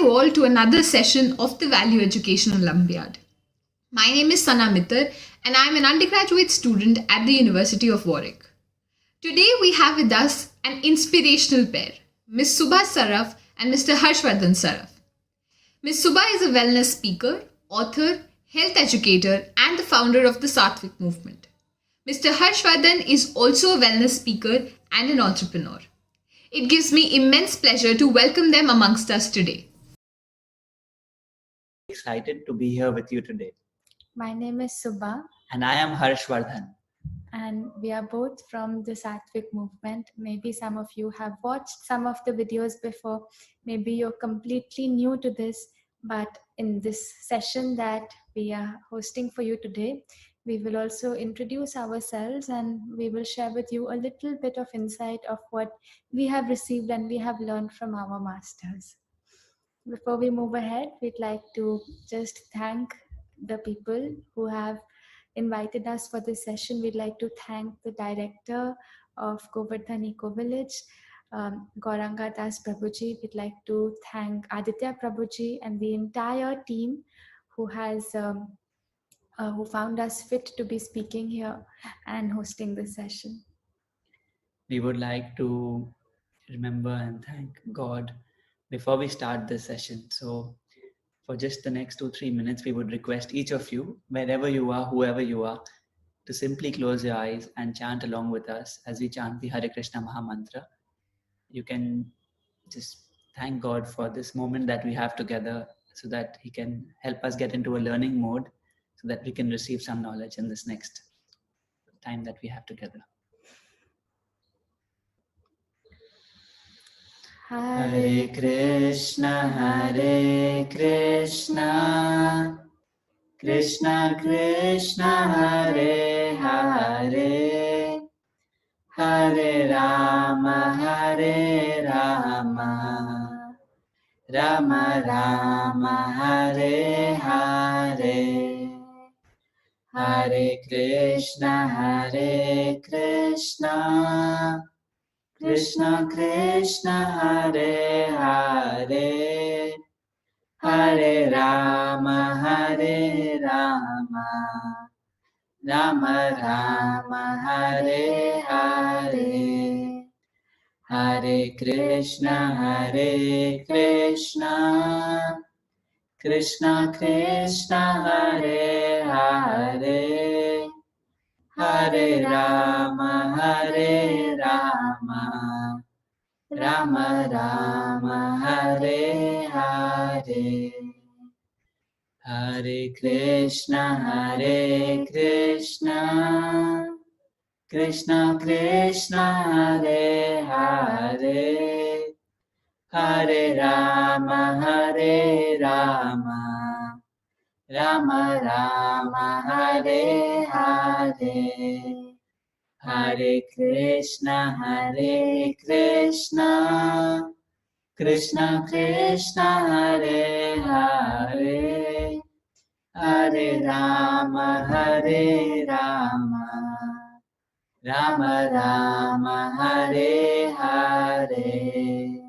you all to another session of the Value Education Olympiad. My name is Sana Mittar and I am an undergraduate student at the University of Warwick. Today we have with us an inspirational pair, Ms. Subah Saraf and Mr. Harshvardhan Saraf. Ms. Subah is a wellness speaker, author, health educator and the founder of the Satvic Movement. Mr. Harshvardhan is also a wellness speaker and an entrepreneur. It gives me immense pleasure to welcome them amongst us today. Excited to be here with you today. My name is Subah. And I am Harshvardhan. And we are both from the Satvic Movement. Maybe some of you have watched some of the videos before. Maybe you're completely new to this. But in this session that we are hosting for you today, we will also introduce ourselves and we will share with you a little bit of insight of what we have received and we have learned from our masters. Before we move ahead, we'd like to just thank the people who have invited us for this session. We'd like to thank the director of Govardhan Eco Village, Gauranga Das Prabhuji. We'd like to thank Aditya Prabhuji and the entire team who has who found us fit to be speaking here and hosting this session. We would like to remember and thank God before we start this session. So for just the next 2-3 minutes, we would request each of you, wherever you are, whoever you are, to simply close your eyes and chant along with us as we chant the Hare Krishna Maha Mantra. You can just thank God for this moment that we have together so that He can help us get into a learning mode so that we can receive some knowledge in this next time that we have together. Hare Krishna, Krishna Krishna, Hare Hare, Hare Rama, Rama Rama, Hare Hare. Hare Krishna, Krishna Krishna, Hare Hare, Hare Rama, Rama Rama, Hare Hare. Hare Krishna, Krishna Krishna, Hare Hare, Hare Rama, Rama Rama, Hare Hare. Hare Krishna, Krishna Krishna, Hare Hare, Hare Rama, Rama Rama, Hare Hare. Hare Krishna, Krishna Krishna, Hare Hare, Hare Rama, Rama Rama, Hare Hare.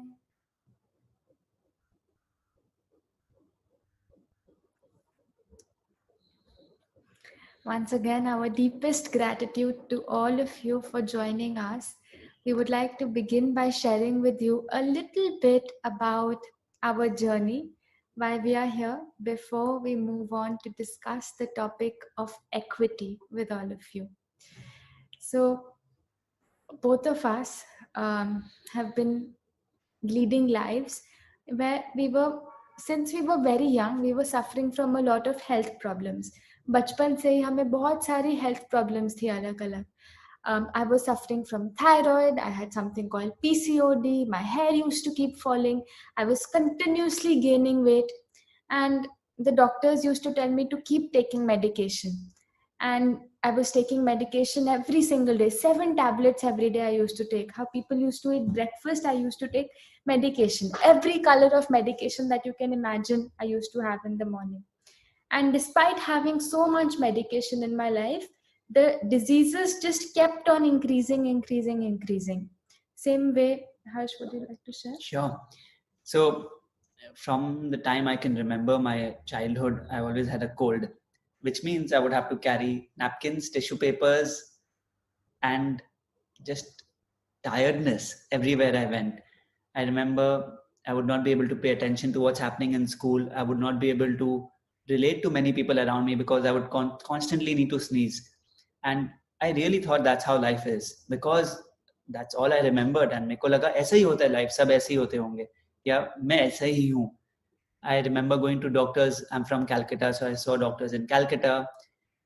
Once again, our deepest gratitude to all of you for joining us. We would like to begin by sharing with you a little bit about our journey, why we are here, before we move on to discuss the topic of equity with all of you. So, both of us have been leading lives where since we were very young, we were suffering from a lot of health problems. बचपन से ही हमें बहुत सारी health problems थी अलग अलग. I was suffering from thyroid. I had something called PCOD. My hair used to keep falling. I was continuously gaining weight. And the doctors used to tell me to keep taking medication. And I was taking medication every single day. 7 tablets every day I used to take. How people used to eat breakfast, I used to take medication. Every color of medication that you can imagine, I used to have in the morning. And despite having so much medication in my life, the diseases just kept on increasing. Same way, Harsh, would you like to share? Sure. So from the time I can remember my childhood, I always had a cold, which means I would have to carry napkins, tissue papers, and just tiredness everywhere I went. I remember I would not be able to pay attention to what's happening in school. I would not be able to relate to many people around me because I would constantly need to sneeze. And I really thought that's how life is, because that's all I remembered. And मेरे को लगा ऐसे ही होता है life, सब ऐसे ही होते होंगे या मैं ऐसे ही हूँ. I remember going to doctors. I'm from Calcutta, so I saw doctors in Calcutta,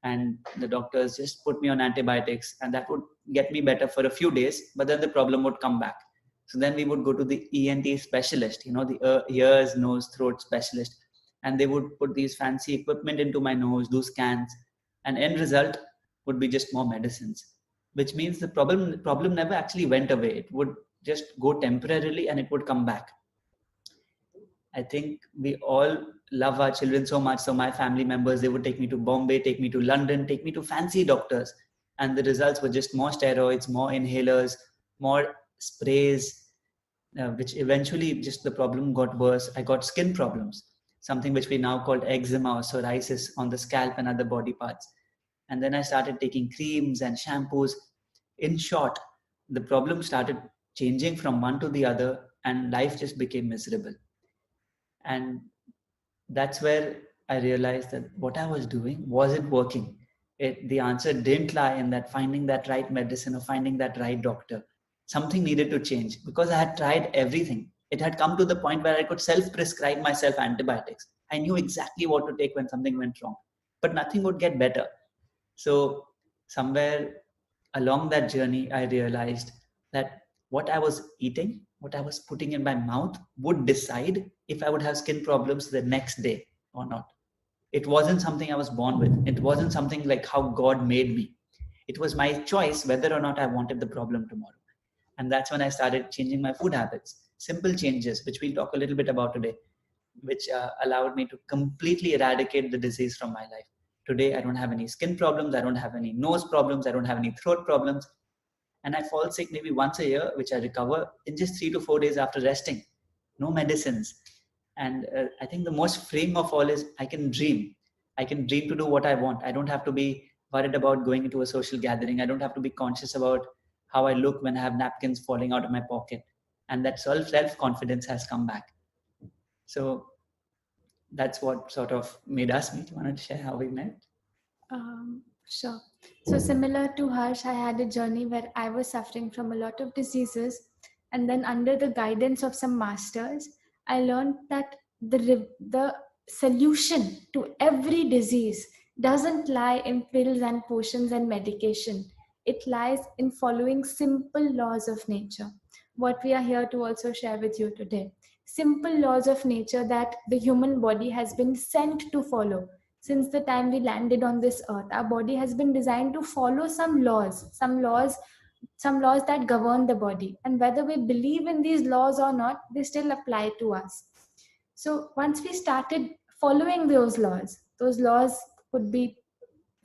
and the doctors just put me on antibiotics, and that would get me better for a few days, but then the problem would come back. So then we would go to the ENT specialist, the ears, nose, throat specialist, and they would put these fancy equipment into my nose, do scans, and end result would be just more medicines, which means the problem never actually went away. It would just go temporarily and it would come back. I think we all love our children so much. So my family members, they would take me to Bombay, take me to London, take me to fancy doctors. And the results were just more steroids, more inhalers, more sprays, which eventually just the problem got worse. I got skin problems, something which we now call eczema or psoriasis on the scalp and other body parts. And then I started taking creams and shampoos. In short, the problem started changing from one to the other and life just became miserable. And that's where I realized that what I was doing wasn't working. The answer didn't lie in that finding that right medicine or finding that right doctor. Something needed to change because I had tried everything. It had come to the point where I could self-prescribe myself antibiotics. I knew exactly what to take when something went wrong, but nothing would get better. So somewhere along that journey, I realized that what I was eating, what I was putting in my mouth would decide if I would have skin problems the next day or not. It wasn't something I was born with. It wasn't something like how God made me. It was my choice whether or not I wanted the problem tomorrow. And that's when I started changing my food habits. Simple changes, which we'll talk a little bit about today, which allowed me to completely eradicate the disease from my life. Today, I don't have any skin problems. I don't have any nose problems. I don't have any throat problems. And I fall sick maybe once a year, which I recover in just 3 to 4 days after resting. No medicines. And I think the most freeing of all is I can dream. I can dream to do what I want. I don't have to be worried about going into a social gathering. I don't have to be conscious about how I look when I have napkins falling out of my pocket. And that self-confidence has come back. So that's what sort of made us meet. You want to share how we met? Sure. So similar to Harsh, I had a journey where I was suffering from a lot of diseases, and then under the guidance of some masters, I learned that the solution to every disease doesn't lie in pills and potions and medication. It lies in following simple laws of nature. What we are here to also share with you today. Simple laws of nature that the human body has been sent to follow. Since the time we landed on this earth, our body has been designed to follow some laws that govern the body, and whether we believe in these laws or not, they still apply to us. So once we started following those laws could be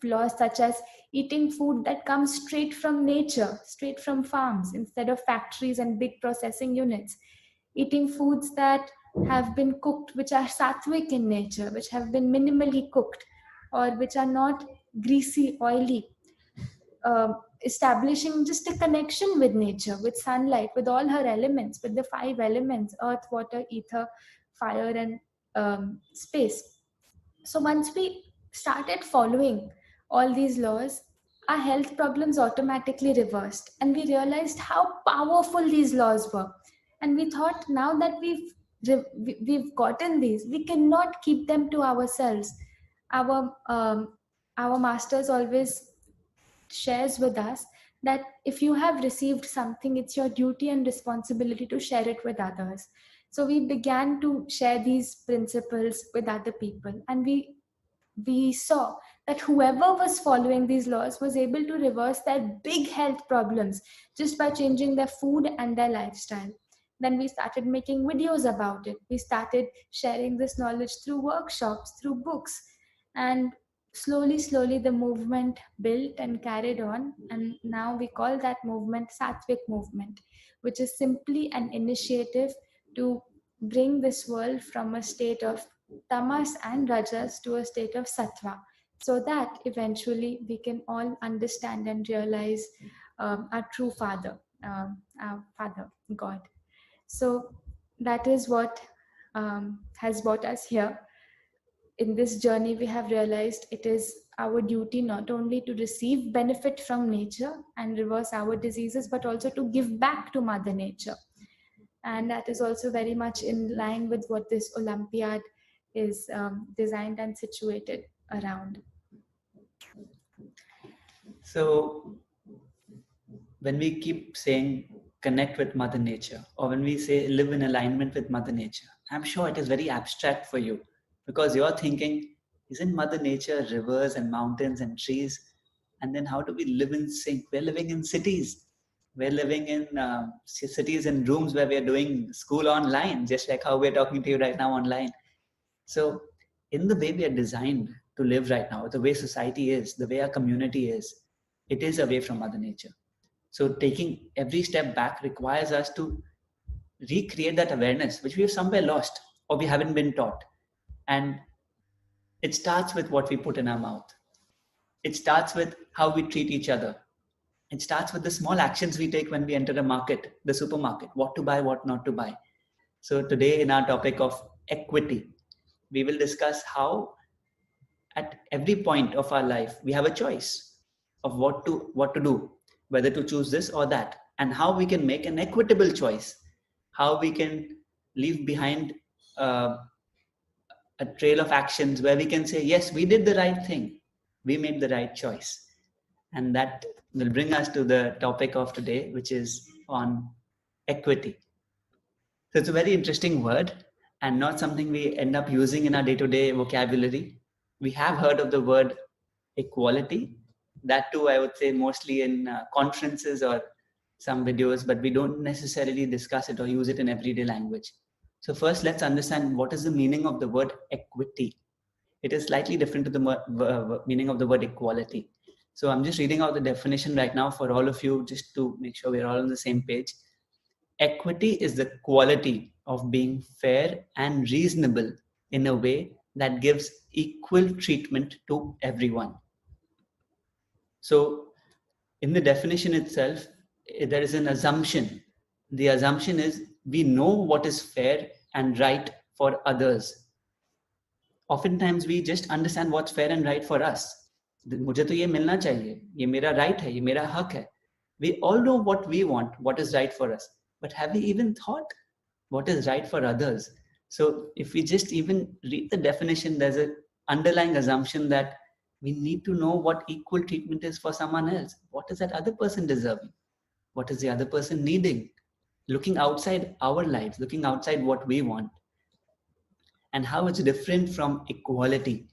laws such as eating food that comes straight from nature, straight from farms instead of factories and big processing units, eating foods that have been cooked, which are sattvic in nature, which have been minimally cooked, or which are not greasy, oily, establishing just a connection with nature, with sunlight, with all her elements, with the 5 elements: earth, water, ether, fire, and space. So once we started following all these laws, our health problems automatically reversed, and we realized how powerful these laws were. And we thought, now that we've gotten these, we cannot keep them to ourselves. Our masters always shares with us that if you have received something, it's your duty and responsibility to share it with others. So we began to share these principles with other people, and we saw that whoever was following these laws was able to reverse their big health problems just by changing their food and their lifestyle. Then we started making videos about it. We started sharing this knowledge through workshops, through books, and slowly the movement built and carried on, and now we call that movement Satvic Movement, which is simply an initiative to bring this world from a state of tamas and rajas to a state of sattva, so that eventually we can all understand and realize our true father, our father, God. So that is what has brought us here. In this journey, we have realized it is our duty not only to receive benefit from nature and reverse our diseases, but also to give back to Mother Nature. And that is also very much in line with what this Olympiad is designed and situated around. So when we keep saying connect with Mother Nature, or when we say live in alignment with Mother Nature, I'm sure it is very abstract for you, because you're thinking, isn't Mother Nature rivers and mountains and trees? And then how do we live in sync? We're living in cities. We're living in cities and rooms where we're doing school online, just like how we're talking to you right now online. So in the way we are designed to live right now, the way society is, the way our community is, it is away from Mother Nature. So taking every step back requires us to recreate that awareness, which we have somewhere lost or we haven't been taught. And it starts with what we put in our mouth. It starts with how we treat each other. It starts with the small actions we take when we enter a market, the supermarket, what to buy, what not to buy. So today in our topic of equity, we will discuss how at every point of our life, we have a choice of what to do, whether to choose this or that, and how we can make an equitable choice, how we can leave behind a trail of actions where we can say, yes, we did the right thing. We made the right choice. And that will bring us to the topic of today, which is on equity. So it's a very interesting word and not something we end up using in our day-to-day vocabulary. We have heard of the word equality. That too, I would say mostly in conferences or some videos, but we don't necessarily discuss it or use it in everyday language. So first, let's understand what is the meaning of the word equity. It is slightly different to the meaning of the word equality. So I'm just reading out the definition right now for all of you, just to make sure we're all on the same page. Equity is the quality of being fair and reasonable in a way that gives equal treatment to everyone. So in the definition itself, there is an assumption. The assumption is we know what is fair and right for others. Oftentimes we just understand what's fair and right for us. मुझे तो ये मिलना चाहिए, ये मेरा right है, ये मेरा हक है. We all know what we want, what is right for us. But have we even thought what is right for others? So if we just even read the definition, there's an underlying assumption that we need to know what equal treatment is for someone else. What is that other person deserving? What is the other person needing? Looking outside our lives, looking outside what we want, and how it's different from equality.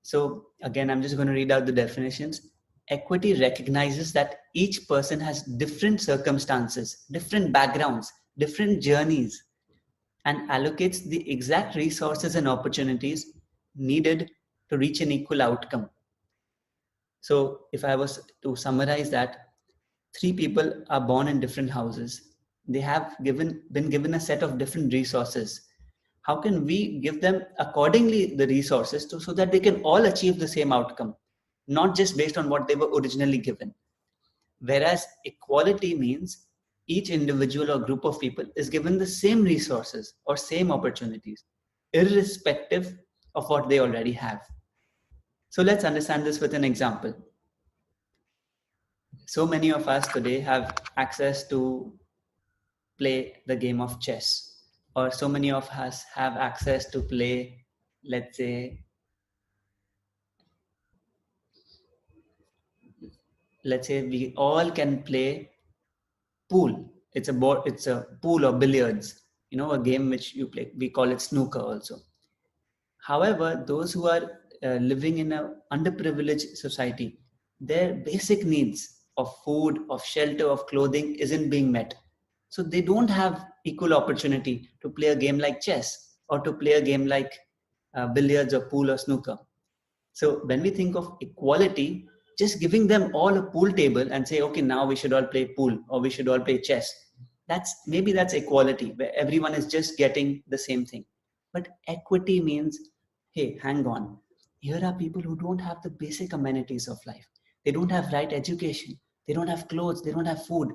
So again, I'm just going to read out the definitions. Equity recognizes that each person has different circumstances, different backgrounds, different journeys, and allocates the exact resources and opportunities needed to reach an equal outcome. So if I was to summarize that, 3 people are born in different houses. They have been given a set of different resources. How can we give them accordingly the resources so that they can all achieve the same outcome, not just based on what they were originally given? Whereas equality means each individual or group of people is given the same resources or same opportunities, irrespective of what they already have. So let's understand this with an example. So many of us today have access to play the game of chess, or so many of us have access to play, let's say we all can play pool. It's a pool or billiards, a game which you play. We call it snooker also. However, those who are living in an underprivileged society, their basic needs of food, of shelter, of clothing isn't being met. So they don't have equal opportunity to play a game like chess or to play a game like billiards or pool or snooker. So when we think of equality, just giving them all a pool table and say, okay, now we should all play pool or we should all play chess, That's equality, where everyone is just getting the same thing. But equity means, hey, hang on. Here are people who don't have the basic amenities of life. They don't have right education. They don't have clothes. They don't have food.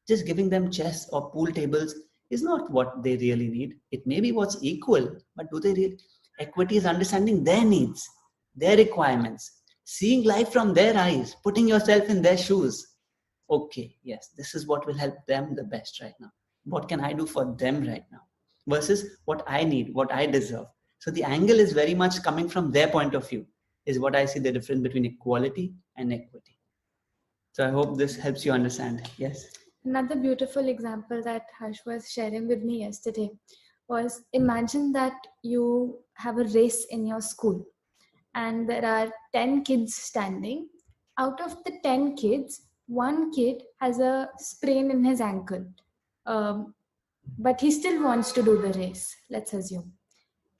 Just giving them chess or pool tables is not what they really need. It may be what's equal, but do they really? Equity is understanding their needs, their requirements, seeing life from their eyes, putting yourself in their shoes. Okay, yes, this is what will help them the best right now. What can I do for them right now? Versus what I need, what I deserve. So the angle is very much coming from their point of view, is what I see the difference between equality and equity. So I hope this helps you understand. Yes. Another beautiful example that Harsh was sharing with me yesterday was, imagine that you have a race in your school and there are 10 kids standing. Out of the 10 kids, one kid has a sprain in his ankle, but he still wants to do the race, let's assume.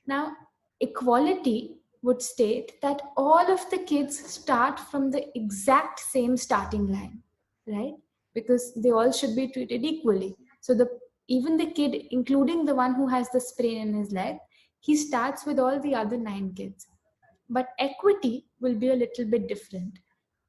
Now, equality would state that all of the kids start from the exact same starting line, right? Because they all should be treated equally. So even the kid, including the one who has the sprain in his leg, he starts with all the other 9 kids. But equity will be a little bit different.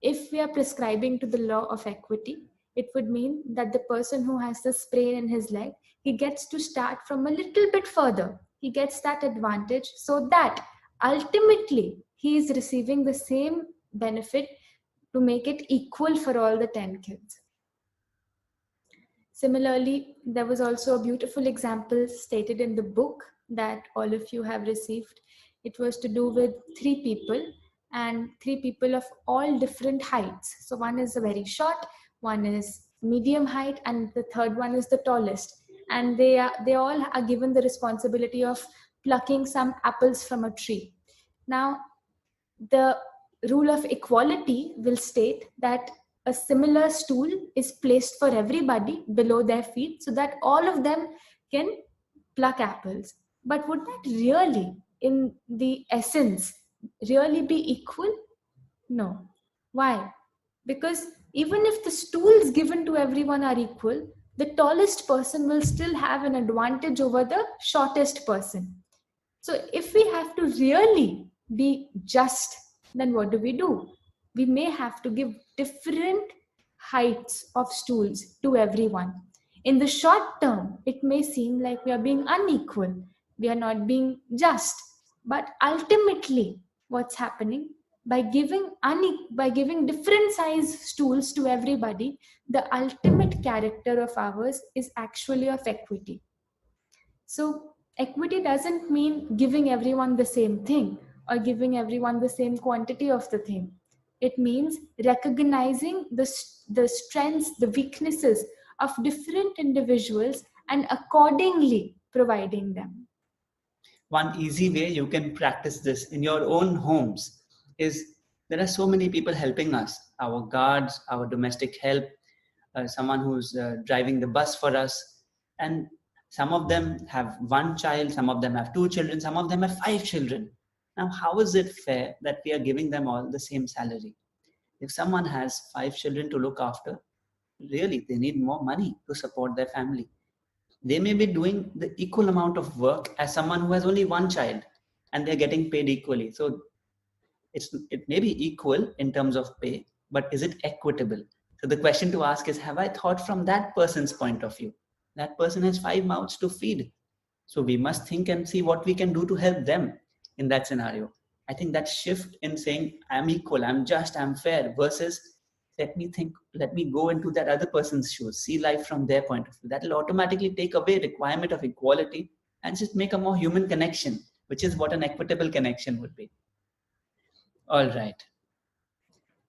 If we are prescribing to the law of equity, it would mean that the person who has the sprain in his leg, he gets to start from a little bit further. He gets that advantage so that ultimately he is receiving the same benefit to make it equal for all the 10 kids. Similarly, there was also a beautiful example stated in the book that all of you have received. It was to do with 3 people, and 3 people of all different heights. So one is very short, one is medium height, and the third one is the tallest. And they all are given the responsibility of plucking some apples from a tree. Now, the rule of equality will state that a similar stool is placed for everybody below their feet so that all of them can pluck apples. But would that really, in the essence, really be equal? No. Why? Because even if the stools given to everyone are equal, the tallest person will still have an advantage over the shortest person. So if we have to really be just, then what do? We may have to give different heights of stools to everyone. In the short term, it may seem like we are being unequal, we are not being just. But ultimately, what's happening? By giving different size stools to everybody, the ultimate character of ours is actually of equity. So equity doesn't mean giving everyone the same thing or giving everyone the same quantity of the thing. It means recognizing the strengths, the weaknesses of different individuals and accordingly providing them. One easy way you can practice this in your own homes is, there are so many people helping us, our guards, our domestic help, someone who's driving the bus for us, and some of them have 1 child, some of them have 2 children, some of them have 5 children. Now, how is it fair that we are giving them all the same salary? If someone has 5 children to look after, really they need more money to support their family. They may be doing the equal amount of work as someone who has only 1 child, and they're getting paid equally. So it may be equal in terms of pay, but is it equitable? So the question to ask is, have I thought from that person's point of view? That person has 5 mouths to feed. So we must think and see what we can do to help them in that scenario. I think that shift in saying I'm equal, I'm just, I'm fair, versus let me go into that other person's shoes, see life from their point of view. That will automatically take away requirement of equality and just make a more human connection, which is what an equitable connection would be. All right.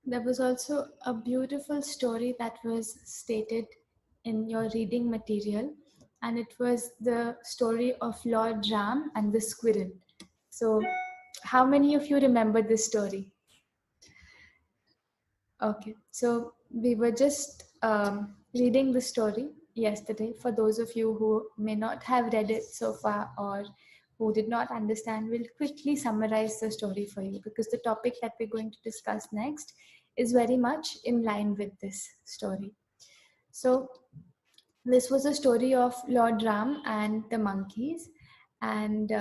There was also a beautiful story that was stated in your reading material, and it was the story of Lord Ram and the squirrel. So, how many of you remember this story? Okay, so we were just reading the story yesterday. For those of you who may not have read it so far or who did not understand, we'll quickly summarize the story for you, because the topic that we're going to discuss next is very much in line with this story. So This was a story of Lord Ram and the monkeys, and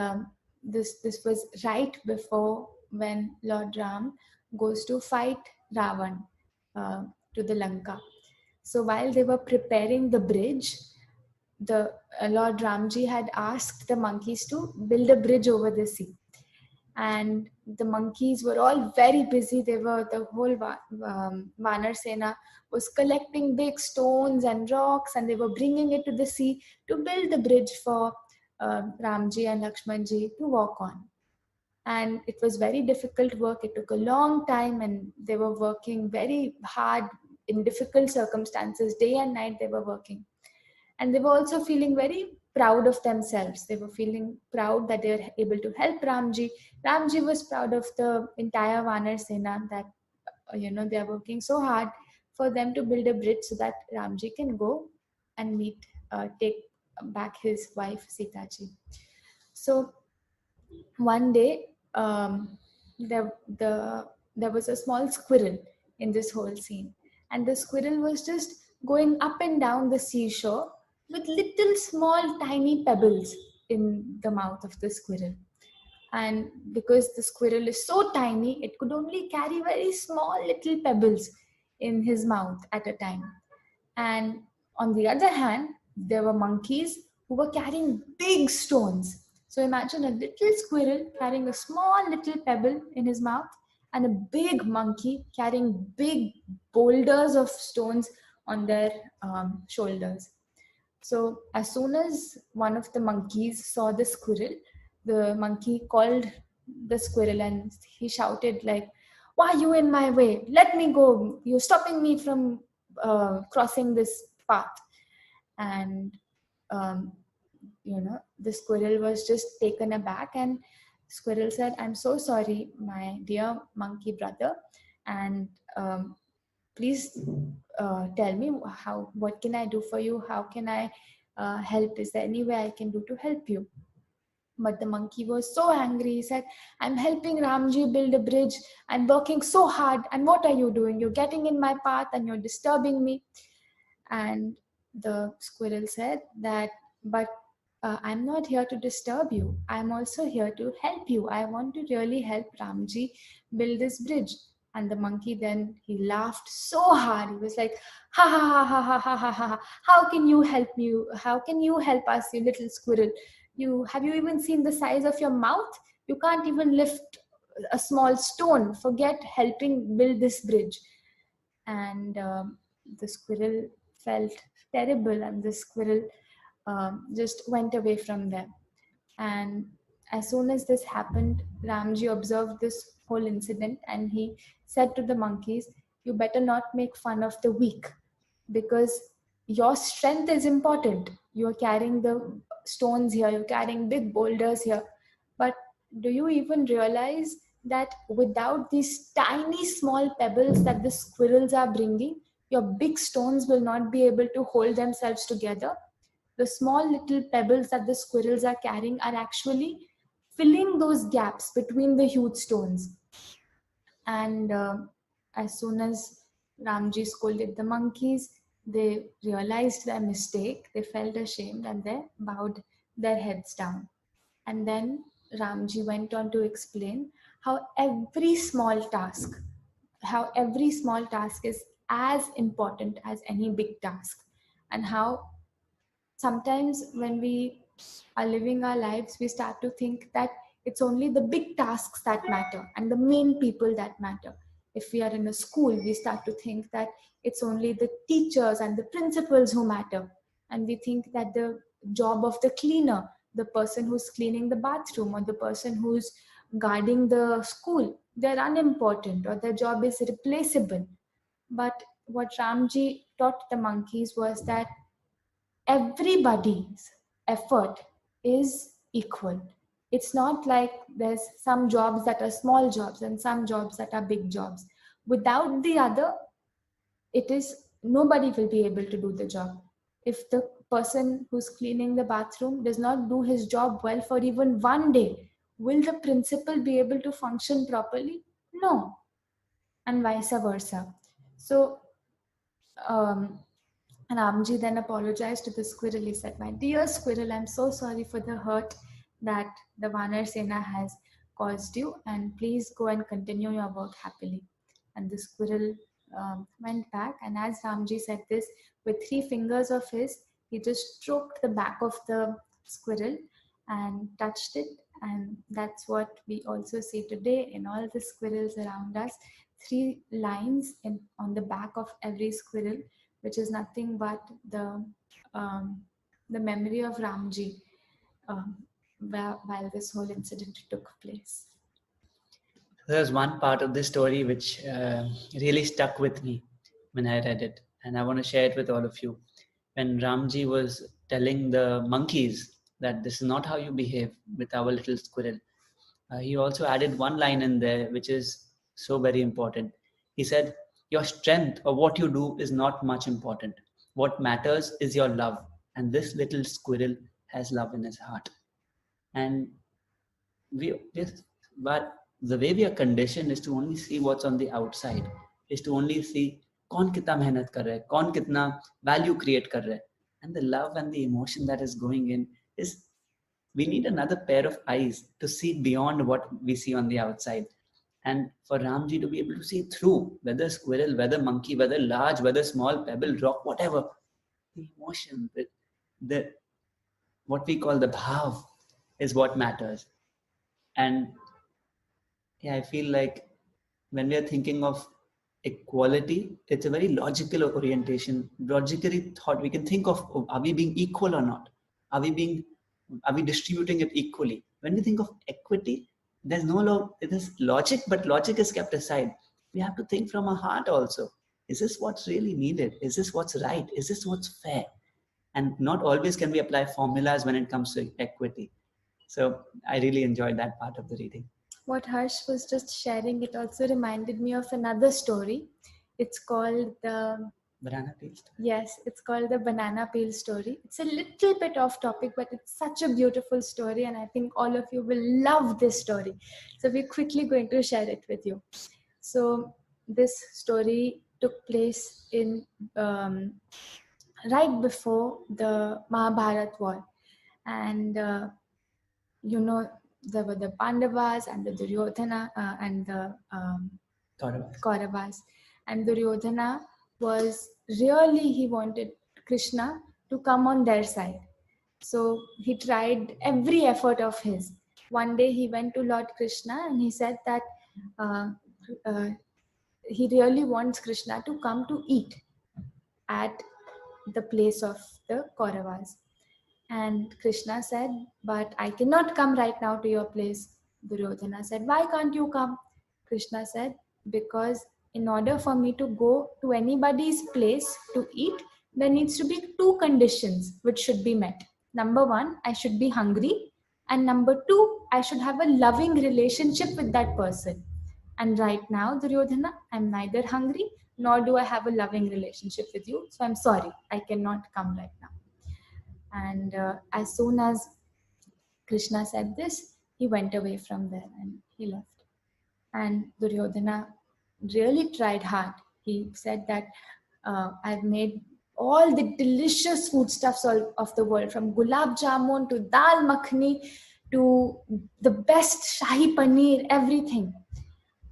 this was right before when Lord Ram goes to fight Ravan uh, to the Lanka. So while they were preparing the bridge, the Lord Ramji had asked the monkeys to build a bridge over the sea, and the monkeys were all very busy. They were the whole Vanar Sena was collecting big stones and rocks, and they were bringing it to the sea to build the bridge for Ramji and Lakshmanji to walk on. And it was very difficult work. It took a long time, and they were working very hard in difficult circumstances. Day and night they were working, and they were also feeling very proud of themselves. They were feeling proud that they were able to help Ramji. Ramji was proud of the entire Vanar Sena, that they are working so hard for them to build a bridge so that Ramji can go and take back his wife Sita ji. So one day, there, there was a small squirrel in this whole scene, and the squirrel was just going up and down the seashore with little small tiny pebbles in the mouth of the squirrel. And because the squirrel is so tiny, it could only carry very small little pebbles in his mouth at a time. And on the other hand, there were monkeys who were carrying big stones. So imagine a little squirrel carrying a small little pebble in his mouth, and a big monkey carrying big boulders of stones on their shoulders. So as soon as one of the monkeys saw the squirrel, the monkey called the squirrel and he shouted like, "Why are you in my way? Let me go. You're stopping me from crossing this path." And um, the squirrel was just taken aback, and squirrel said, "I'm so sorry, my dear monkey brother, and please tell me what can I do for you? How can I help? Is there any way I can do to help you?" But the monkey was so angry. He said, "I'm helping Ramji build a bridge. I'm working so hard. And what are you doing? You're getting in my path and you're disturbing me." And the squirrel said that, "But I'm not here to disturb you. I'm also here to help you. I want to really help Ramji build this bridge." And the monkey then, he laughed so hard. He was like, "Ha ha ha ha ha ha ha ha. How can you help me? How can you help us, you little squirrel? Have you even seen the size of your mouth? You can't even lift a small stone. Forget helping build this bridge." And the squirrel felt terrible, and the squirrel just went away from them. And as soon as this happened, Ramji observed this whole incident, and he said to the monkeys, "You better not make fun of the weak, because your strength is important. You're carrying the stones here, you're carrying big boulders here. But do you even realize that without these tiny small pebbles that the squirrels are bringing, your big stones will not be able to hold themselves together? The small little pebbles that the squirrels are carrying are actually filling those gaps between the huge stones." And as soon as Ramji scolded the monkeys, they realized their mistake, they felt ashamed, and they bowed their heads down. And then Ramji went on to explain how every small task is as important as any big task, and how sometimes when we are living our lives, we start to think that it's only the big tasks that matter and the main people that matter. If we are in a school, we start to think that it's only the teachers and the principals who matter. And we think that the job of the cleaner, the person who's cleaning the bathroom, or the person who's guarding the school, they're unimportant, or their job is replaceable. But what Ramji taught the monkeys was that everybody's effort is equal. It's not like there's some jobs that are small jobs and some jobs that are big jobs. Without the other, it is nobody will be able to do the job. If the person who's cleaning the bathroom does not do his job well for even one day, will the principal be able to function properly? No. And vice versa. So um, And Ramji then apologized to the squirrel. He said, "My dear squirrel, I'm so sorry for the hurt that the Vanar Sena has caused you, and please go and continue your work happily." And the squirrel went back, and as Ramji said this, with 3 fingers of his, he just stroked the back of the squirrel and touched it. And that's what we also see today in all the squirrels around us. 3 lines on the back of every squirrel, which is nothing but um, the memory of Ramji while this whole incident took place. There's one part of this story which really stuck with me when I read it, and I want to share it with all of you. When Ramji was telling the monkeys that this is not how you behave with our little squirrel, he also added one line in there which is so very important. He said, "Your strength or what you do is not much important. What matters is your love, and this little squirrel has love in his heart." And but the way we are conditioned is to only see what's on the outside, is to only see कौन कितना मेहनत कर रहा है, कौन कितना value create कर रहा है, and the love and the emotion that is going in is, we need another pair of eyes to see beyond what we see on the outside. And for Ramji to be able to see through, whether squirrel, whether monkey, whether large, whether small, pebble, rock, whatever, the emotion, the what we call the bhav is what matters. And yeah, I feel like when we are thinking of equality, it's a very logical orientation, logically thought. We can think of, are we being equal or not? Are we distributing it equally? When we think of equity, there's no it is logic, but logic is kept aside. We have to think from our heart also. Is this what's really needed? Is this what's right? Is this what's fair? And not always can we apply formulas when it comes to equity. So I really enjoyed that part of the reading. What Harsh was just sharing, it also reminded me of another story. It's called the Banana peel story. Yes, it's called the banana peel story. It's a little bit off topic, but it's such a beautiful story, and I think all of you will love this story. So we're quickly going to share it with you. So this story took place in right before the Mahabharat war, and there were the Pandavas and the Duryodhana and the Kauravas. And Duryodhana was really, he wanted Krishna to come on their side. So he tried every effort of his. One day he went to Lord Krishna and he said that he really wants Krishna to come to eat at the place of the Kauravas. And Krishna said, "But I cannot come right now to your place." Duryodhana said, "Why can't you come?" Krishna said, "Because in order for me to go to anybody's place to eat, there needs to be 2 conditions which should be met. Number 1, I should be hungry. And number 2, I should have a loving relationship with that person. And right now, Duryodhana, I'm neither hungry nor do I have a loving relationship with you. So I'm sorry, I cannot come right now." And as soon as Krishna said this, he went away from there and he left. And Duryodhana really tried hard. He said that I've made all the delicious foodstuffs of the world, from gulab jamun to dal makhani to the best shahi paneer, everything.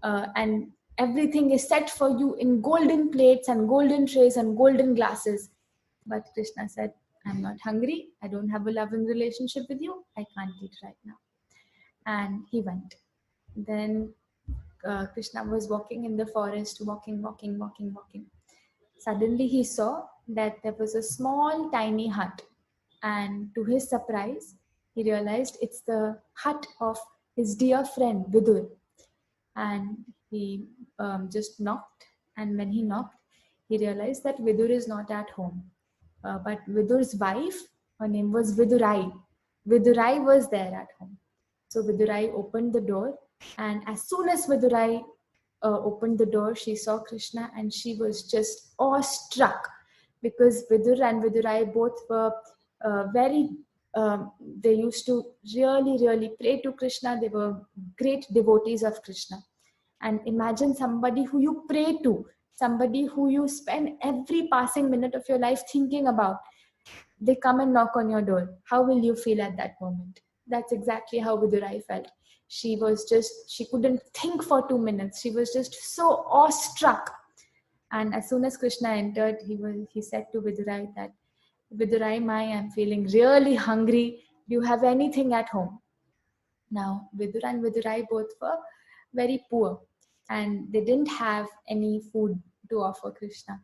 And everything is set for you in golden plates and golden trays and golden glasses. But Krishna said, "I'm not hungry. I don't have a loving relationship with you. I can't eat right now." And he went. Then Krishna was walking in the forest, walking. Suddenly he saw that there was a small, tiny hut. And to his surprise, he realized it's the hut of his dear friend, Vidur. And he just knocked. And when he knocked, he realized that Vidur is not at home. But Vidur's wife, her name was Vidurai. Vidurai was there at home. So Vidurai opened the door, and as soon as Vidurai opened the door, she saw Krishna and she was just awestruck, because Vidur and Vidurai both were they used to really pray to Krishna. They were great devotees of Krishna. And imagine somebody who you pray to somebody who you spend every passing minute of your life thinking about, they come and knock on your door. How will you feel at that moment? That's exactly how Vidurai felt. She couldn't think for 2 minutes. She was just so awestruck. And as soon as Krishna entered, he said to Vidurai that, Vidurai, I'm feeling really hungry. Do you have anything at home? Now, Vidura and Vidurai both were very poor, and they didn't have any food to offer Krishna.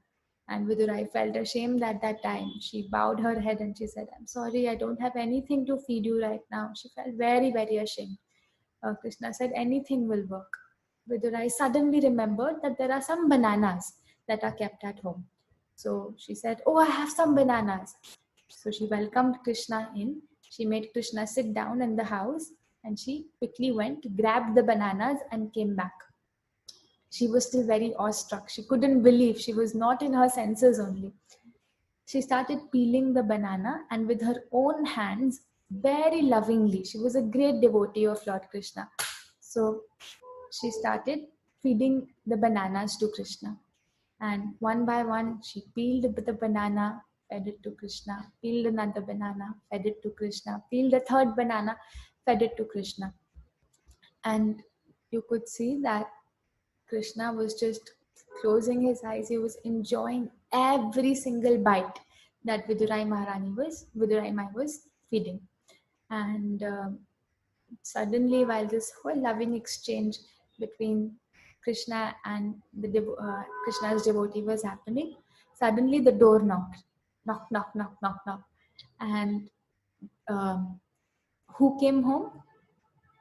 And Vidurai felt ashamed at that time. She bowed her head and she said, I'm sorry, I don't have anything to feed you right now. She felt very, very ashamed. Krishna said, anything will work. Vidurai suddenly remembered that there are some bananas that are kept at home. So she said, oh, I have some bananas. So she welcomed Krishna in. She made Krishna sit down in the house, and she quickly went, grabbed the bananas and came back. She was still very awestruck. She couldn't believe. She was not in her senses only. She started peeling the banana, and with her own hands, very lovingly, she was a great devotee of Lord Krishna. So she started feeding the bananas to Krishna. And one by one, she peeled the banana, fed it to Krishna, peeled another banana, fed it to Krishna, peeled the third banana, fed it to Krishna. And you could see that Krishna was just closing his eyes. He was enjoying every single bite that Vidurai Mai was feeding. And suddenly, while this whole loving exchange between Krishna and Krishna's devotee was happening, suddenly the door knocked. Knock, knock, knock, knock, knock. And who came home?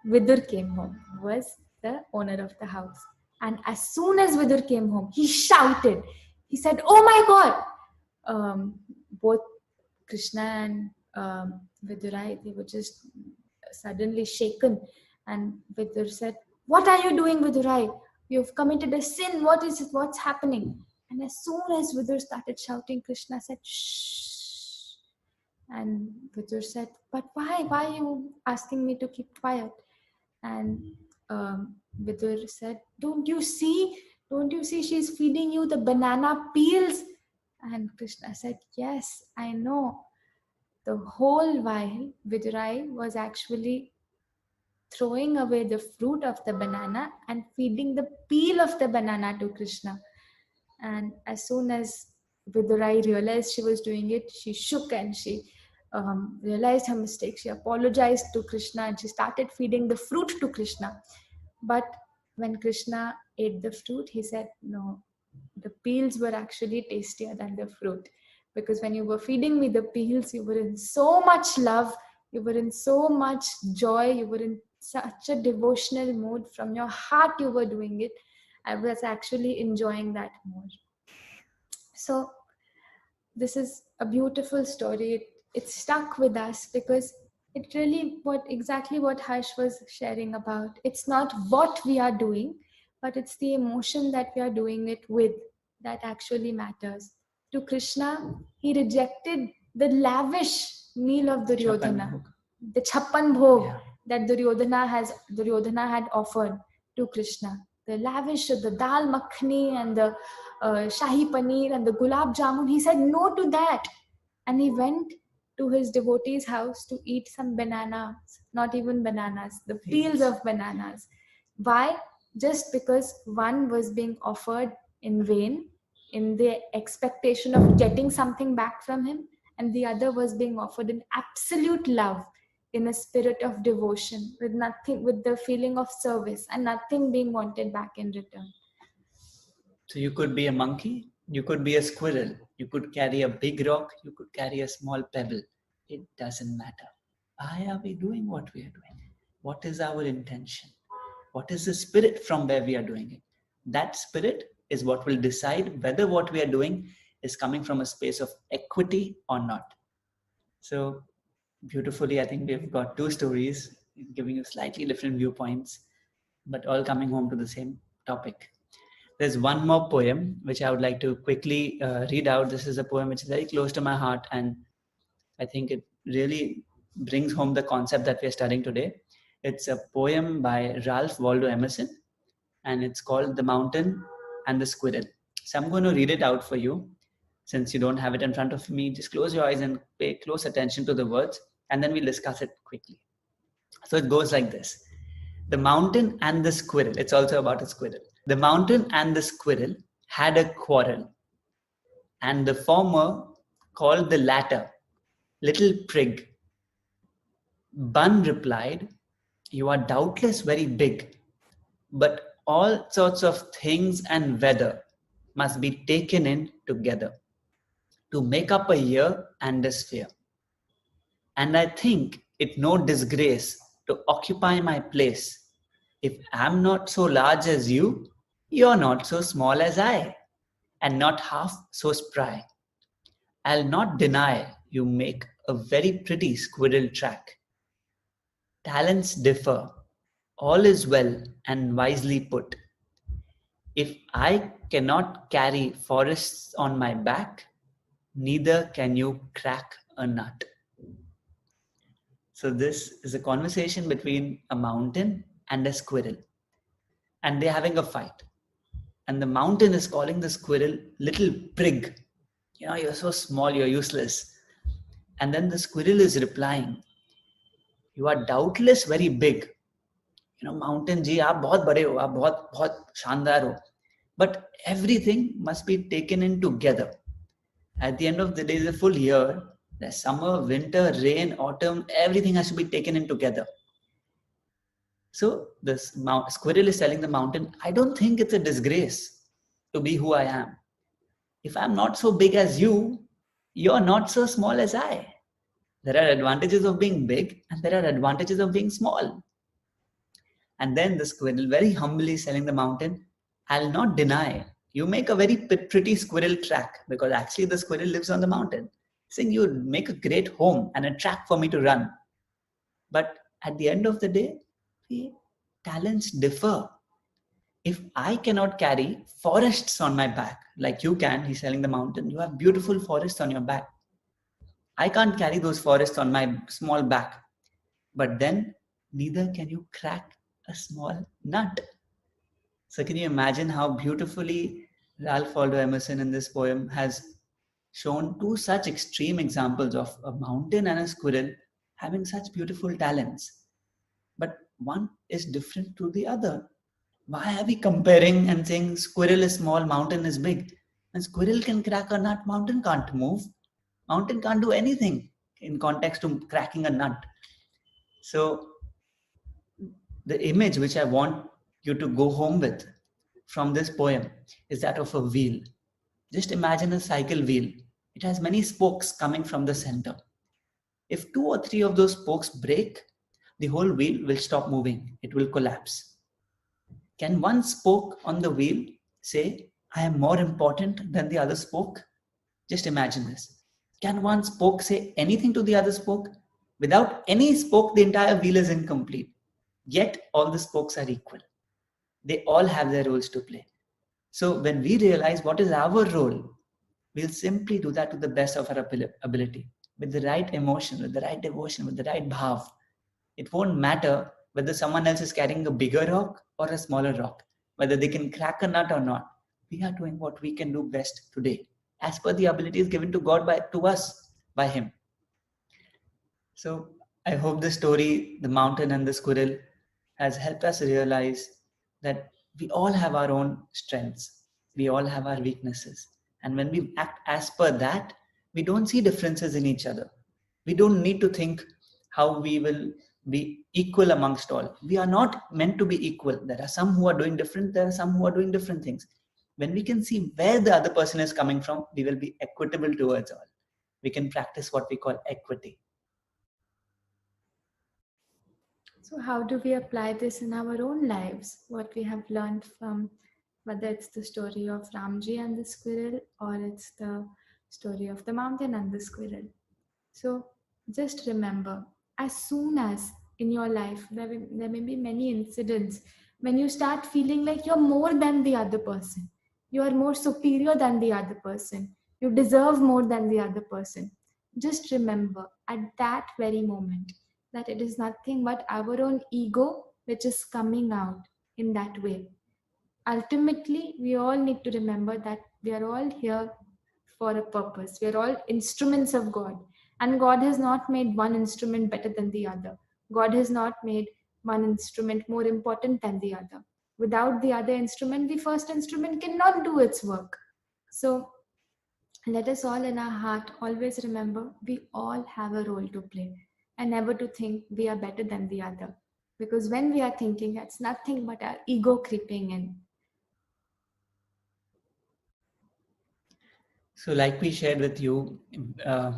Vidur came home, was the owner of the house. And as soon as Vidur came home, he shouted. He said, oh my God! Both Krishna and Vidurai, they were just suddenly shaken. And Vidur said, what are you doing, Vidurai? You've committed a sin. What is it? What's happening? And as soon as Vidur started shouting, Krishna said, shh. And Vidur said, but why? Why are you asking me to keep quiet? And Vidur said, don't you see? Don't you see she's feeding you the banana peels? And Krishna said, yes, I know. The whole while, Vidurai was actually throwing away the fruit of the banana and feeding the peel of the banana to Krishna. And as soon as Vidurai realized she was doing it, she shook and she realized her mistake. She apologized to Krishna and she started feeding the fruit to Krishna. But when Krishna ate the fruit, he said, no, the peels were actually tastier than the fruit. Because when you were feeding me the peels, you were in so much love, you were in so much joy, you were in such a devotional mood. From your heart you were doing it. I was actually enjoying that more. So this is a beautiful story. It stuck with us because it really exactly what Harsh was sharing about. It's not what we are doing, but it's the emotion that we are doing it with that actually matters. To Krishna, he rejected the lavish meal of Duryodhana, the Chappan Bhog that Duryodhana had offered to Krishna. The lavish, the dal makhani and the shahi paneer and the gulab jamun. He said no to that. And he went to his devotee's house to eat some bananas, not even bananas, the peels of bananas. Why? Just because one was being offered in vain, in the expectation of getting something back from him, and the other was being offered in absolute love, in a spirit of devotion, with the feeling of service and nothing being wanted back in return. So you could be a monkey, you could be a squirrel, you could carry a big rock, you could carry a small pebble. It doesn't matter. Why are we doing what we are doing? What is our intention? What is the spirit from where we are doing it? That spirit is what will decide whether what we are doing is coming from a space of equity or not. So beautifully, I think we've got two stories giving you slightly different viewpoints, but all coming home to the same topic. There's one more poem which I would like to quickly read out. This is a poem which is very close to my heart, and I think it really brings home the concept that we're studying today. It's a poem by Ralph Waldo Emerson, and it's called The Mountain and the Squirrel. So I'm going to read it out for you. Since you don't have it in front of me, just close your eyes and pay close attention to the words, and then we'll discuss it quickly. So it goes like this. The mountain and the squirrel. It's also about a squirrel. The mountain and the squirrel had a quarrel, and the former called the latter little prig. Bun replied, "You are doubtless very big, but all sorts of things and weather must be taken in together to make up a year and a sphere. And I think it no disgrace to occupy my place. If I'm not so large as you, you're not so small as I, and not half so spry. I'll not deny you make a very pretty squirrel track. Talents differ, all is well and wisely put. If I cannot carry forests on my back, neither can you crack a nut." So this is a conversation between a mountain and a squirrel, and they're having a fight. And the mountain is calling the squirrel little prig. You're so small, you're useless. And then the squirrel is replying, "You are doubtless very big. Mountain ji, aap bahut bade ho, aap bahut shandar ho. But everything must be taken in together. At the end of the day, the full year, the summer, winter, rain, autumn, everything has to be taken in together." So the squirrel is telling the mountain, "I don't think it's a disgrace to be who I am. If I'm not so big as you, you're not so small as I. There are advantages of being big and there are advantages of being small." And then the squirrel very humbly is telling the mountain, "I'll not deny you make a very pretty squirrel track," because actually the squirrel lives on the mountain, saying you make a great home and a track for me to run. But at the end of the day, the talents differ. If I cannot carry forests on my back like you can, he's telling the mountain, you have beautiful forests on your back. I can't carry those forests on my small back. But then neither can you crack a small nut. So can you imagine how beautifully Ralph Waldo Emerson in this poem has shown two such extreme examples of a mountain and a squirrel having such beautiful talents. But one is different to the other. Why are we comparing and saying squirrel is small, mountain is big? And squirrel can crack a nut, mountain can't move. Mountain can't do anything in context to cracking a nut. So the image which I want you to go home with from this poem is that of a wheel. Just imagine a cycle wheel. It has many spokes coming from the center. If 2 or 3 of those spokes break, the whole wheel will stop moving. It will collapse. Can one spoke on the wheel say, "I am more important than the other spoke"? Just imagine this. Can one spoke say anything to the other spoke? Without any spoke, the entire wheel is incomplete. Yet all the spokes are equal. They all have their roles to play. So when we realize what is our role, we'll simply do that to the best of our ability, with the right emotion, with the right devotion, with the right bhav. It won't matter whether someone else is carrying a bigger rock or a smaller rock, whether they can crack a nut or not. We are doing what we can do best today, as per the abilities given to God to us by Him. So I hope the story, The Mountain and the Squirrel, has helped us realize that we all have our own strengths. We all have our weaknesses. And when we act as per that, we don't see differences in each other. We don't need to think how we will be equal amongst all. We are not meant to be equal. There are some who are doing different. There are some who are doing different things. When we can see where the other person is coming from, we will be equitable towards all. We can practice what we call equity. So how do we apply this in our own lives? What we have learned from, whether it's the story of Ramji and the squirrel, or it's the story of the mountain and the squirrel. So just remember, as soon as in your life, there may be many incidents when you start feeling like you're more than the other person. You are more superior than the other person. You deserve more than the other person. Just remember at that very moment that it is nothing but our own ego which is coming out in that way. ultimately, we all need to remember that we are all here for a purpose. We are all instruments of God. And God has not made one instrument better than the other. God has not made one instrument more important than the other. Without the other instrument, the first instrument cannot do its work. So let us all in our heart always remember we all have a role to play, and never to think we are better than the other. Because when we are thinking, it's nothing but our ego creeping in. So, like we shared with you, uh,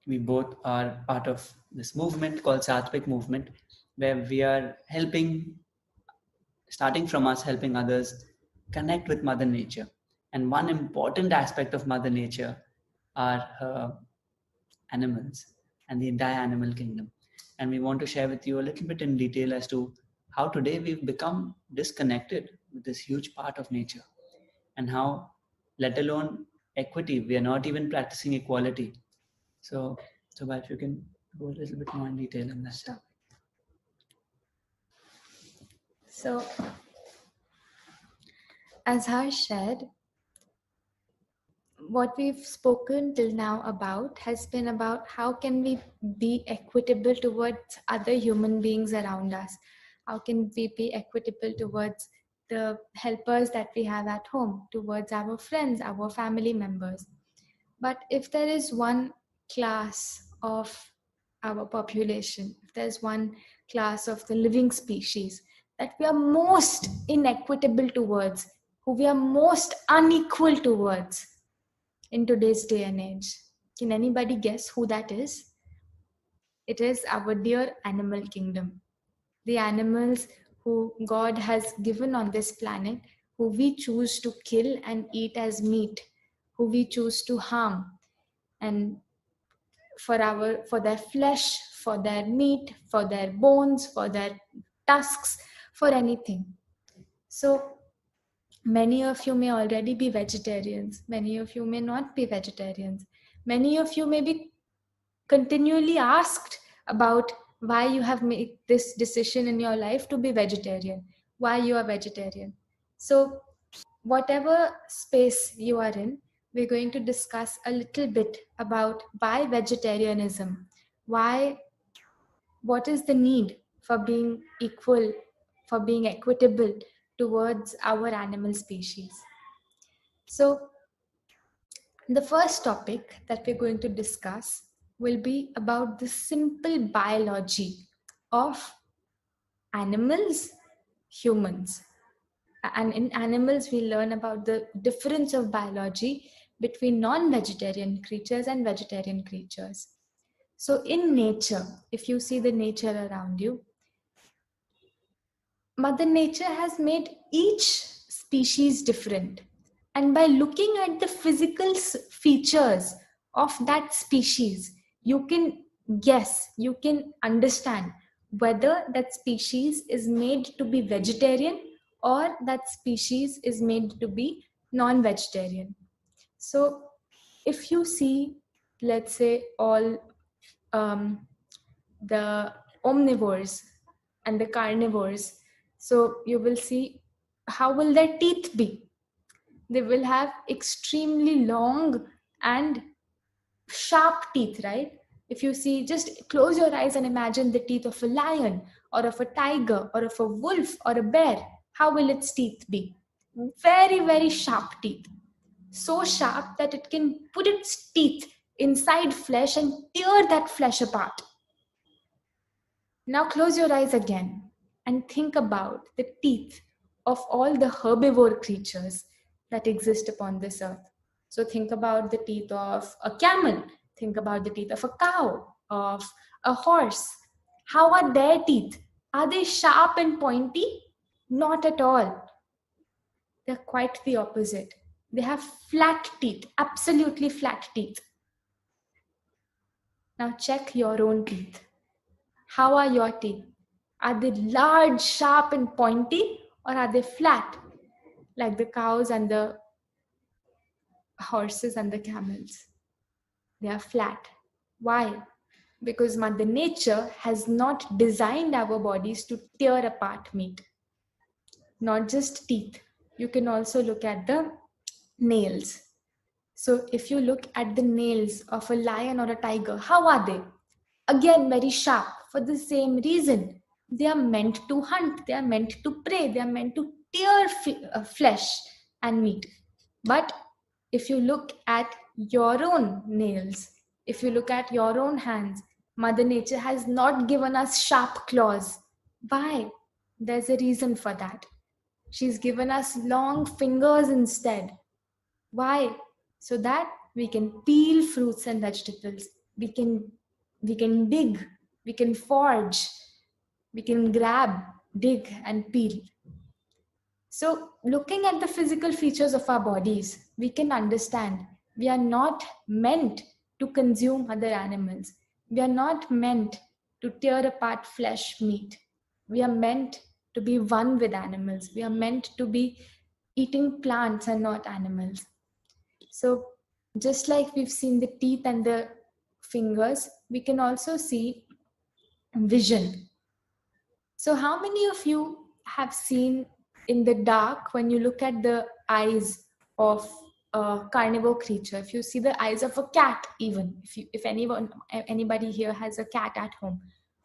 we both are part of this movement called Satvic Movement, where we are helping, starting from us, helping others connect with Mother Nature. And one important aspect of Mother Nature are her animals and the entire animal kingdom. And we want to share with you a little bit in detail as to how today we've become disconnected with this huge part of nature, and how, let alone equity, we are not even practicing equality. So, if you can go a little bit more in detail on that. Sure. So, as Harsh said, what we've spoken till now about has been about how can we be equitable towards other human beings around us. How can we be equitable towards the helpers that we have at home, towards our friends, our family members. But if there is one class of our population, if there's one class of the living species that we are most inequitable towards, who we are most unequal towards in today's day and age, can anybody guess who that is? It is our dear animal kingdom. The animals who God has given on this planet, who we choose to kill and eat as meat, who we choose to harm, and for their flesh, for their meat, for their bones, for their tusks, for anything. So many of you may already be vegetarians, many of you may not be vegetarians, many of you may be continually asked about why you have made this decision in your life to be vegetarian, why you are vegetarian. So whatever space you are in, we're going to discuss a little bit about why vegetarianism, what is the need for being equal, for being equitable towards our animal species. So the first topic that we're going to discuss will be about the simple biology of animals, humans. And in animals, we learn about the difference of biology between non-vegetarian creatures and vegetarian creatures. So in nature, if you see the nature around you, Mother Nature has made each species different. And by looking at the physical features of that species, you can guess, you can understand whether that species is made to be vegetarian or that species is made to be non-vegetarian. So if you see, let's say, all the omnivores and the carnivores, so you will see how will their teeth be. They will have extremely long and sharp teeth, right? If you see, just close your eyes and imagine the teeth of a lion or of a tiger or of a wolf or a bear. How will its teeth be? Very, very sharp teeth. So sharp that it can put its teeth inside flesh and tear that flesh apart. Now close your eyes again and think about the teeth of all the herbivore creatures that exist upon this earth. So think about the teeth of a camel, think about the teeth of a cow, of a horse. How are their teeth? Are they sharp and pointy? Not at all. They're quite the opposite. They have flat teeth, absolutely flat teeth. Now check your own teeth. How are your teeth? Are they large, sharp, and pointy, or are they flat, like the cows and the horses and the camels? They are flat. Why? Because Mother Nature has not designed our bodies to tear apart meat, not just teeth. You can also look at the nails. So if you look at the nails of a lion or a tiger, how are they? Again, very sharp for the same reason. They are meant to hunt, they are meant to prey, they are meant to tear flesh and meat. But if you look at your own nails, if you look at your own hands, Mother Nature has not given us sharp claws. Why? There's a reason for that. She's given us long fingers instead. Why? So that we can peel fruits and vegetables. We can dig, we can forge, we can grab, dig and peel. So looking at the physical features of our bodies, we can understand we are not meant to consume other animals. We are not meant to tear apart flesh, meat. We are meant to be one with animals. We are meant to be eating plants and not animals. So just like we've seen the teeth and the fingers, we can also see vision. So how many of you have seen in the dark when you look at the eyes of a carnivore creature? If you see the eyes of a cat, even if anybody here has a cat at home,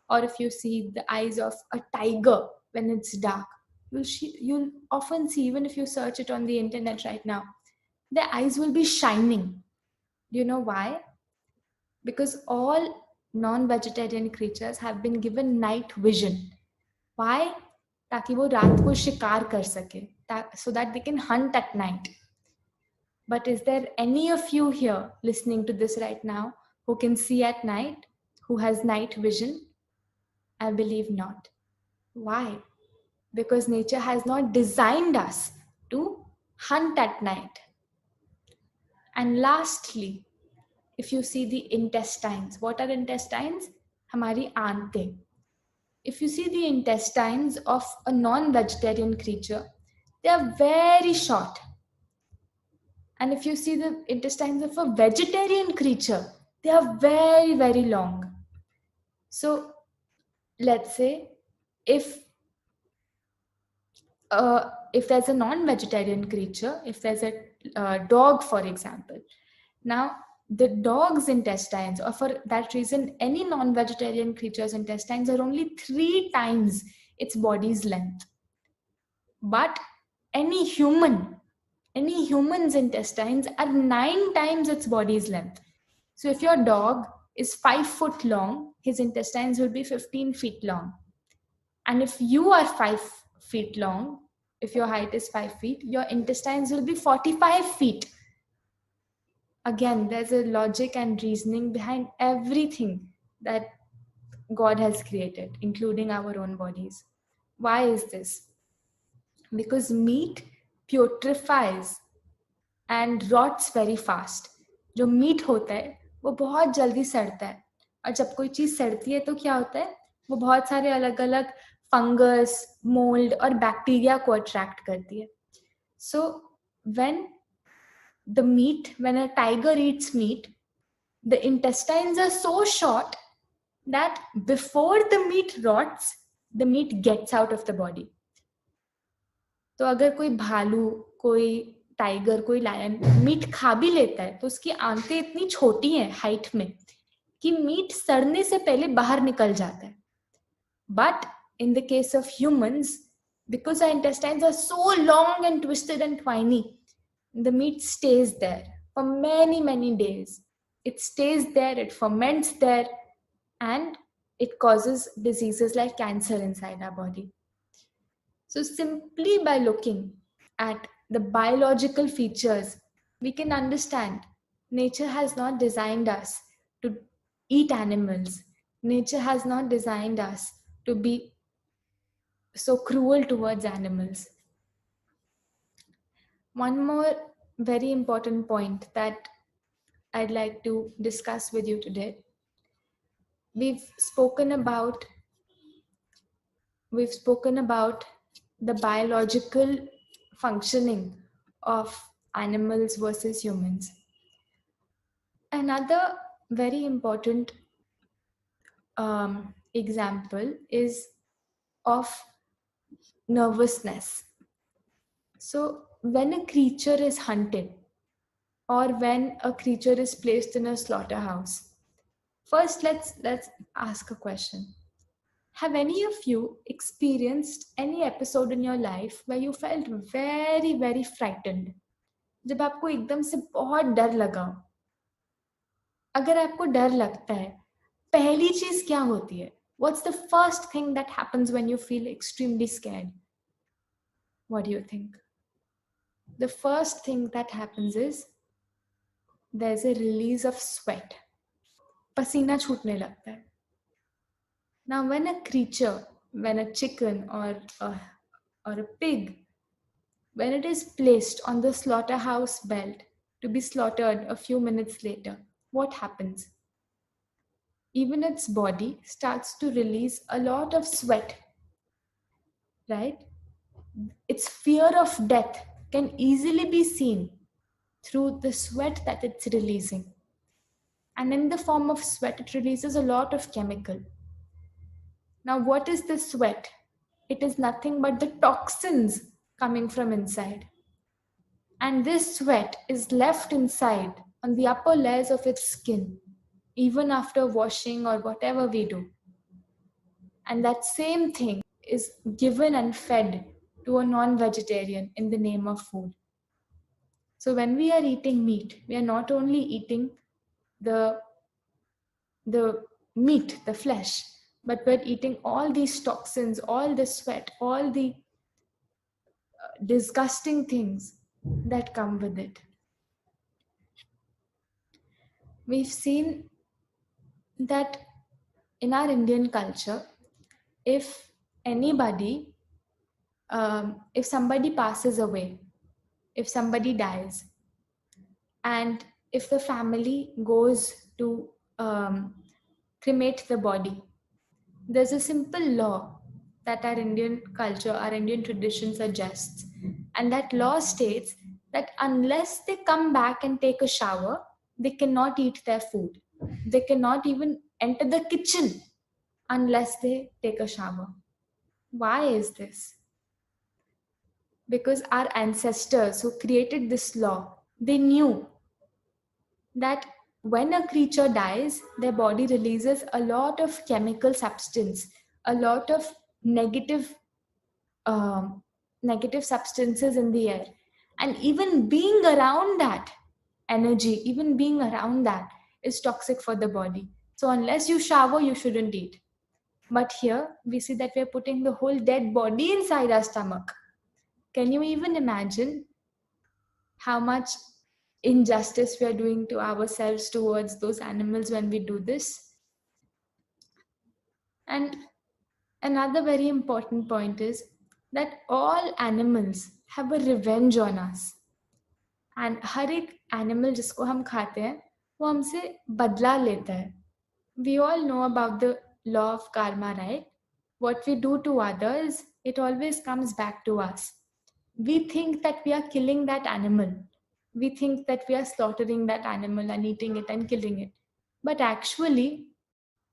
or if you see the eyes of a tiger when it's dark, you'll often see, even if you search it on the internet right now, their eyes will be shining. Do you know why? Because all non-vegetarian creatures have been given night vision. Why? ताकि वो रात को शिकार कर सके, so that they can hunt at night. But is there any of you here listening to this right now who can see at night, who has night vision? I believe not. Why? Because nature has not designed us to hunt at night. And lastly, if you see the intestines, what are intestines? हमारी आंतें. If you see the intestines of a non-vegetarian creature, they are very short. And if you see the intestines of a vegetarian creature, they are very, very long. So let's say if there's a non-vegetarian creature, if there's a dog, for example, now the dog's intestines, or for that reason, any non-vegetarian creature's intestines are only 3 times its body's length. But any human's intestines are 9 times its body's length. So if your dog is 5 foot long, his intestines will be 15 feet long. And if you are 5 feet long, if your height is 5 feet, your intestines will be 45 feet. Again, there's a logic and reasoning behind everything that God has created, including our own bodies. Why is this? Because meat putrefies and rots very fast. जो meet होता है वो बहुत जल्दी सड़ता है, और जब कोई चीज सड़ती है तो क्या होता है, वो बहुत सारे अलग अलग फंगस, मोल्ड और बैक्टीरिया को अट्रैक्ट करती है. So when a tiger eats meat, the intestines are so short that before the meat rots, the meat gets out of the body. तो अगर कोई भालू, कोई टाइगर, कोई लायन मीट खा भी लेता है तो उसकी आंतें इतनी छोटी हैं हाइट में कि मीट सड़ने से पहले बाहर निकल जाता है. But in the case of humans, because our intestines are so long and twisted and twiny, the meat stays there for many, many days. It stays there, it ferments there, and it causes diseases like cancer inside our body. So simply by looking at the biological features, we can understand nature has not designed us to eat animals. Nature has not designed us to be so cruel towards animals. One more very important point that I'd like to discuss with you today. We've spoken about the biological functioning of animals versus humans. Another very important example is of nervousness. So when a creature is hunted or when a creature is placed in a slaughterhouse, first let's ask a question. Have any of you experienced any episode in your life where you felt very very frightened? जब आपको एकदम से बहुत डर लगा, अगर आपको डर लगता है, पहली चीज क्या होती है? What's the first thing that happens when you feel extremely scared? What do you think? The first thing that happens is there's a release of sweat. पसीना छूटने लगता है. Now, when a creature, when a chicken or a pig, when it is placed on the slaughterhouse belt to be slaughtered a few minutes later, what happens? Even its body starts to release a lot of sweat, right? Its fear of death can easily be seen through the sweat that it's releasing. And in the form of sweat, it releases a lot of chemical. Now, what is the sweat? It is nothing but the toxins coming from inside. And this sweat is left inside on the upper layers of its skin, even after washing or whatever we do. And that same thing is given and fed to a non-vegetarian in the name of food. So when we are eating meat, we are not only eating the meat, the flesh, but we're eating all these toxins, all the sweat, all the disgusting things that come with it. We've seen that in our Indian culture, if anybody, if somebody passes away, if somebody dies, and if the family goes to cremate the body, there's a simple law that our Indian culture, our Indian tradition suggests. And that law states that unless they come back and take a shower, they cannot eat their food. They cannot even enter the kitchen unless they take a shower. Why is this? Because our ancestors who created this law, they knew that when a creature dies, their body releases a lot of chemical substance, a lot of negative substances in the air. And even being around that energy, even being around that is toxic for the body. So unless you shower, you shouldn't eat. But here we see that we're putting the whole dead body inside our stomach. Can you even imagine how much injustice we are doing to ourselves towards those animals when we do this? And another very important point is that all animals have a revenge on us. And हर एक animal जिसको हम खाते हैं वो हमसे बदला लेता है. We all know about the law of karma, right? What we do to others, it always comes back to us. We think that we are killing that animal. We think that we are slaughtering that animal and eating it and killing it. But actually,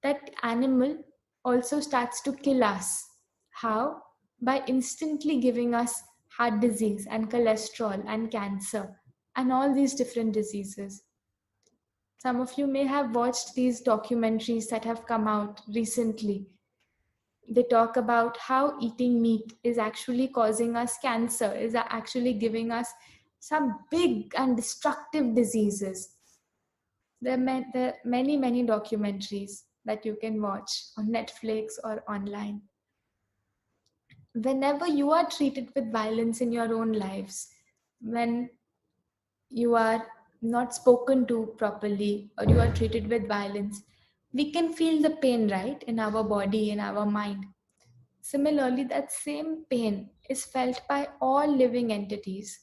that animal also starts to kill us. How? By instantly giving us heart disease and cholesterol and cancer and all these different diseases. Some of you may have watched these documentaries that have come out recently. They talk about how eating meat is actually causing us cancer, is actually giving us some big and destructive diseases. There are many, many documentaries that you can watch on Netflix or online. Whenever you are treated with violence in your own lives, when you are not spoken to properly or you are treated with violence, we can feel the pain, right, in our body, in our mind. Similarly, that same pain is felt by all living entities.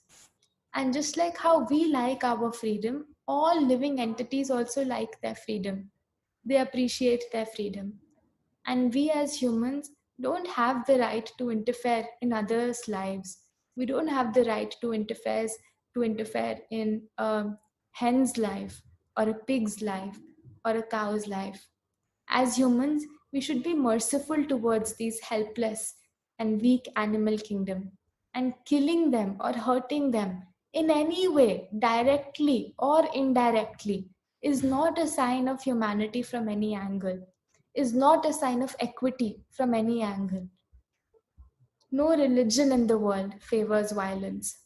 And just like how we like our freedom, all living entities also like their freedom. They appreciate their freedom. And we as humans don't have the right to interfere in others' lives. We don't have the right to interfere in a hen's life or a pig's life or a cow's life. As humans, we should be merciful towards these helpless and weak animal kingdom. and killing them or hurting them in any way, directly or indirectly, is not a sign of humanity from any angle, is not a sign of equity from any angle. No religion in the world favors violence.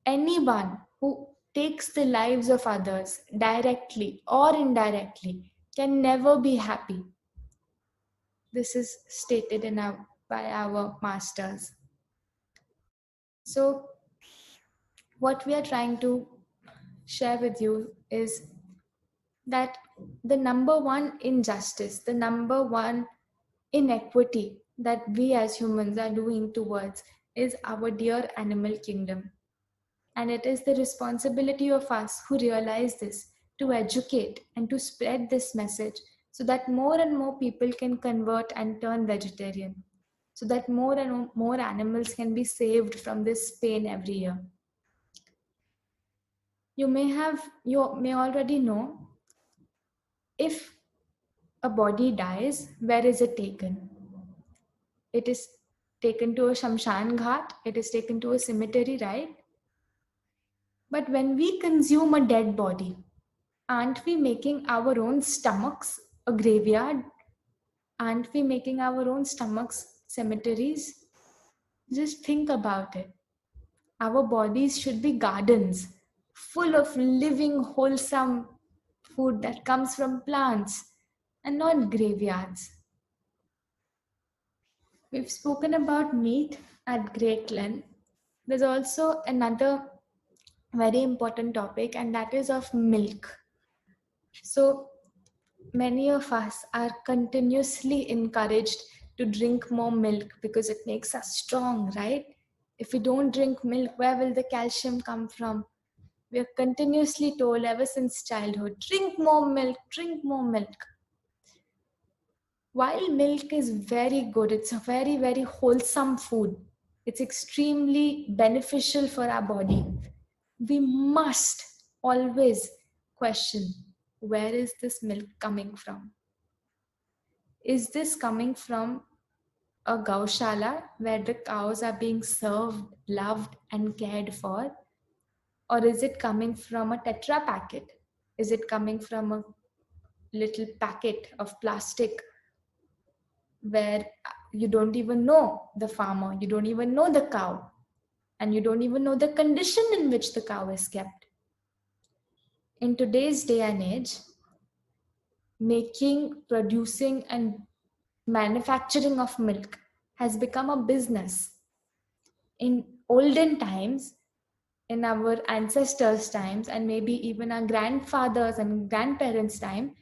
Anyone who takes the lives of others directly or indirectly can never be happy. This is stated by our masters. So, what we are trying to share with you is that the number one injustice, the number one inequity that we as humans are doing towards is our dear animal kingdom. And it is the responsibility of us who realize this to educate and to spread this message so that more and more people can convert and turn vegetarian, so that more and more animals can be saved from this pain every year. You may already know, if a body dies, where is it taken? It is taken to a Shamshan Ghat, it is taken to a cemetery, right? But when we consume a dead body, aren't we making our own stomachs a graveyard? Aren't we making our own stomachs cemeteries? Just think about it. Our bodies should be gardens full of living, wholesome food that comes from plants and not graveyards. We've spoken about meat at great length. There's also another very important topic, and that is of milk. So many of us are continuously encouraged to drink more milk because it makes us strong, right? If we don't drink milk, where will the calcium come from? We are continuously told ever since childhood, drink more milk, drink more milk. While milk is very good, it's a very, very wholesome food. It's extremely beneficial for our body. We must always question, where is this milk coming from? Is this coming from a gaushala where the cows are being served, loved, and cared for? Or is it coming from a tetra packet? Is it coming from a little packet of plastic where you don't even know the farmer, you don't even know the cow, and you don't even know the condition in which the cow is kept? In today's day and age, making, producing, and manufacturing of milk has become a business. In olden times, in our ancestors' times, and maybe even our grandfathers and grandparents' time,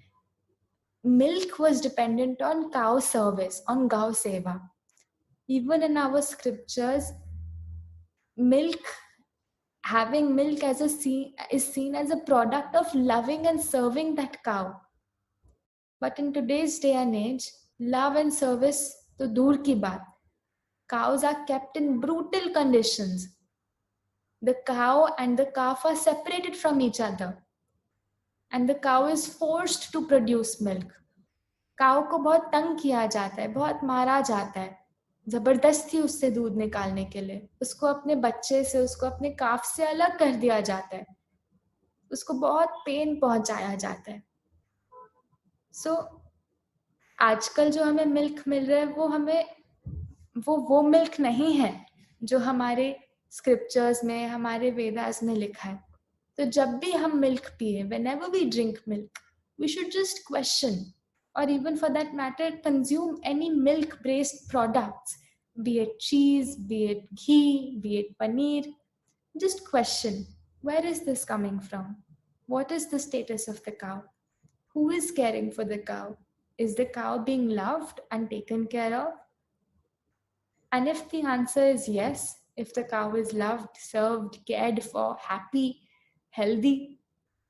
milk was dependent on cow service, on gau seva. Even in our scriptures, milk, having milk is seen as a product of loving and serving that cow. But in today's day and age, love and service to dur ki baat. Cows are kept in brutal conditions. The cow and the calf are separated from each other, and the cow is forced to produce milk. काऊ को बहुत तंग किया जाता है, बहुत मारा जाता है, जबरदस्ती उससे दूध निकालने के लिए उसको अपने बच्चे से, उसको अपने काफ से अलग कर दिया जाता है, उसको बहुत पेन पहुंचाया जाता है. सो आजकल जो हमें मिल्क मिल रहा है वो हमें वो मिल्क नहीं है जो हमारे स्क्रिप्चर्स में, हमारे वेदास में लिखा है. तो जब भी हम मिल्क पिए, whenever we drink milk, we should just question, or even for that matter, consume any milk-based products, be it cheese, be it ghee, be it paneer. Just question, where is this coming from? What is the status of the cow? Who is caring for the cow? Is the cow being loved and taken care of? And if the answer is yes, if the cow is loved, served, cared for, happy, healthy,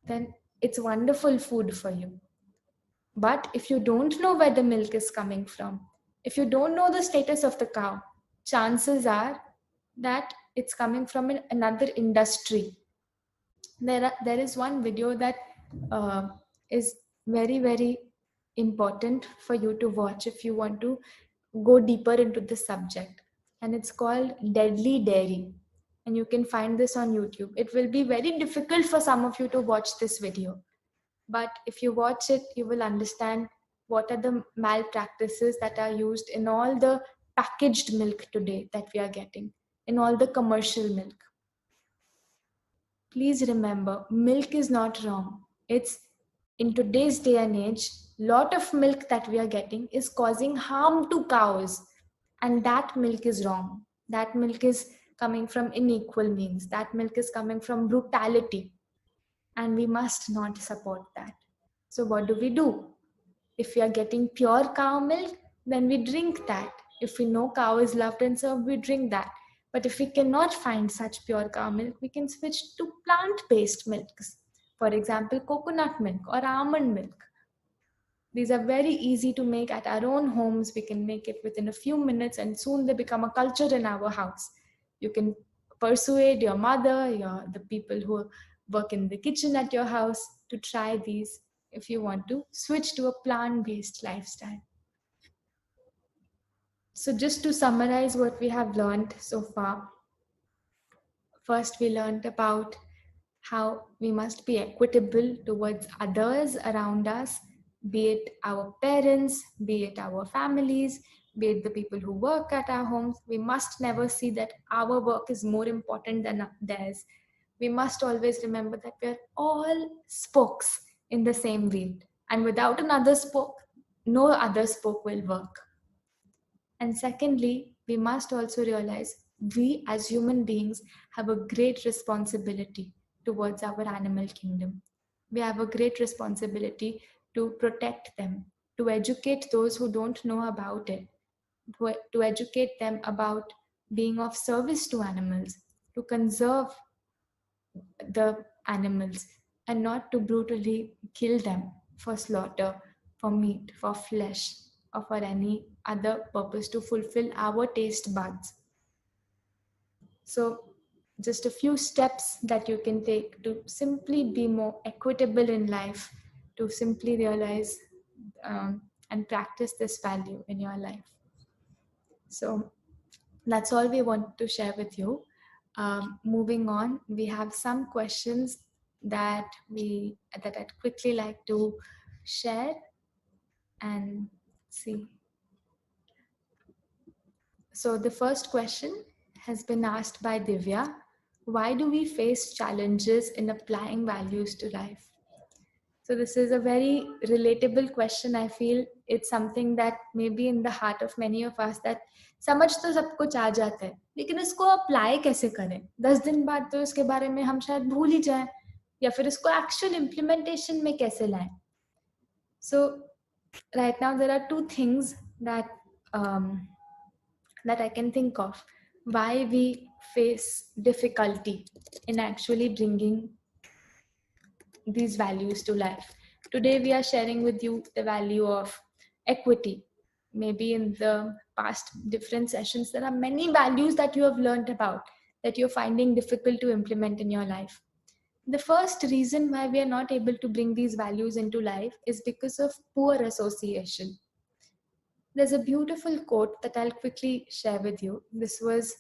then it's wonderful food for you. But if you don't know where the milk is coming from, if you don't know the status of the cow, chances are that it's coming from another industry. There is one video that is very, very important for you to watch if you want to go deeper into the subject. and it's called Deadly Dairy. And you can find this on YouTube. It will be very difficult for some of you to watch this video, but if you watch it, you will understand what are the malpractices that are used in all the packaged milk today that we are getting, in all the commercial milk. Please remember, milk is not wrong. It's in today's day and age, lot of milk that we are getting is causing harm to cows, and that milk is wrong. That milk is coming from unequal means. That milk is coming from brutality, and we must not support that. So what do? If we are getting pure cow milk, then we drink that. If we know cow is loved and served, we drink that. But if we cannot find such pure cow milk, we can switch to plant-based milks. For example, coconut milk or almond milk. These are very easy to make at our own homes. We can make it within a few minutes, and soon they become a culture in our house. You can persuade your mother, the people who work in the kitchen at your house to try these if you want to switch to a plant-based lifestyle. So just to summarize what we have learned so far, first we learned about how we must be equitable towards others around us, be it our parents, be it our families, be it the people who work at our homes. We must never see that our work is more important than theirs. We must always remember that we are all spokes in the same wheel, and without another spoke, no other spoke will work. And secondly, we must also realize we as human beings have a great responsibility towards our animal kingdom. We have a great responsibility to protect them, to educate those who don't know about it, to educate them about being of service to animals, to conserve the animals, and not to brutally kill them for slaughter, for meat, for flesh, or for any other purpose to fulfill our taste buds. So just a few steps that you can take to simply be more equitable in life, to simply realize and practice this value in your life. So that's all we want to share with you. Moving on, we have some questions that I'd quickly like to share and see. So the first question has been asked by Divya. Why do we face challenges in applying values to life? So this is a very relatable question. I feel it's something that may be in the heart of many of us, that समझ तो सब कुछ आ जाता है, लेकिन इसको apply कैसे करें? 10 दिन बाद तो इसके बारे में हम शायद भूल ही जाएं, या फिर इसको एक्चुअल इम्प्लीमेंटेशन में कैसे लाएं? So right now there are two things that I can think of why we face difficulty in actually bringing these values to life. Today we are sharing with you the value of equity. Maybe in the past different sessions there are many values that you have learned about that you're finding difficult to implement in your life. The first reason why we are not able to bring these values into life is because of poor association. There's a beautiful quote that I'll quickly share with you. This was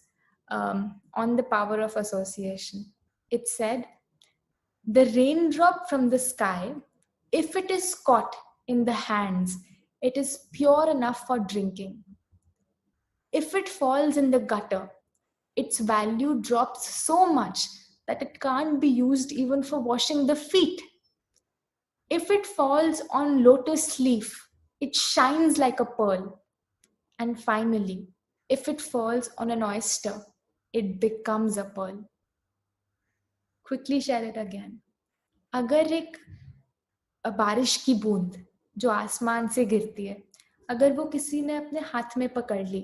on the power of association. It said, "The raindrop from the sky, if it is caught in the hands, it is pure enough for drinking. If it falls in the gutter, its value drops so much that it can't be used even for washing the feet. If it falls on lotus leaf, it shines like a pearl. And finally, if it falls on an oyster, it becomes a pearl." Quickly share it again. अगर एक बारिश की बूंद जो आसमान से गिरती है, अगर वो किसी ने अपने हाथ में पकड़ ली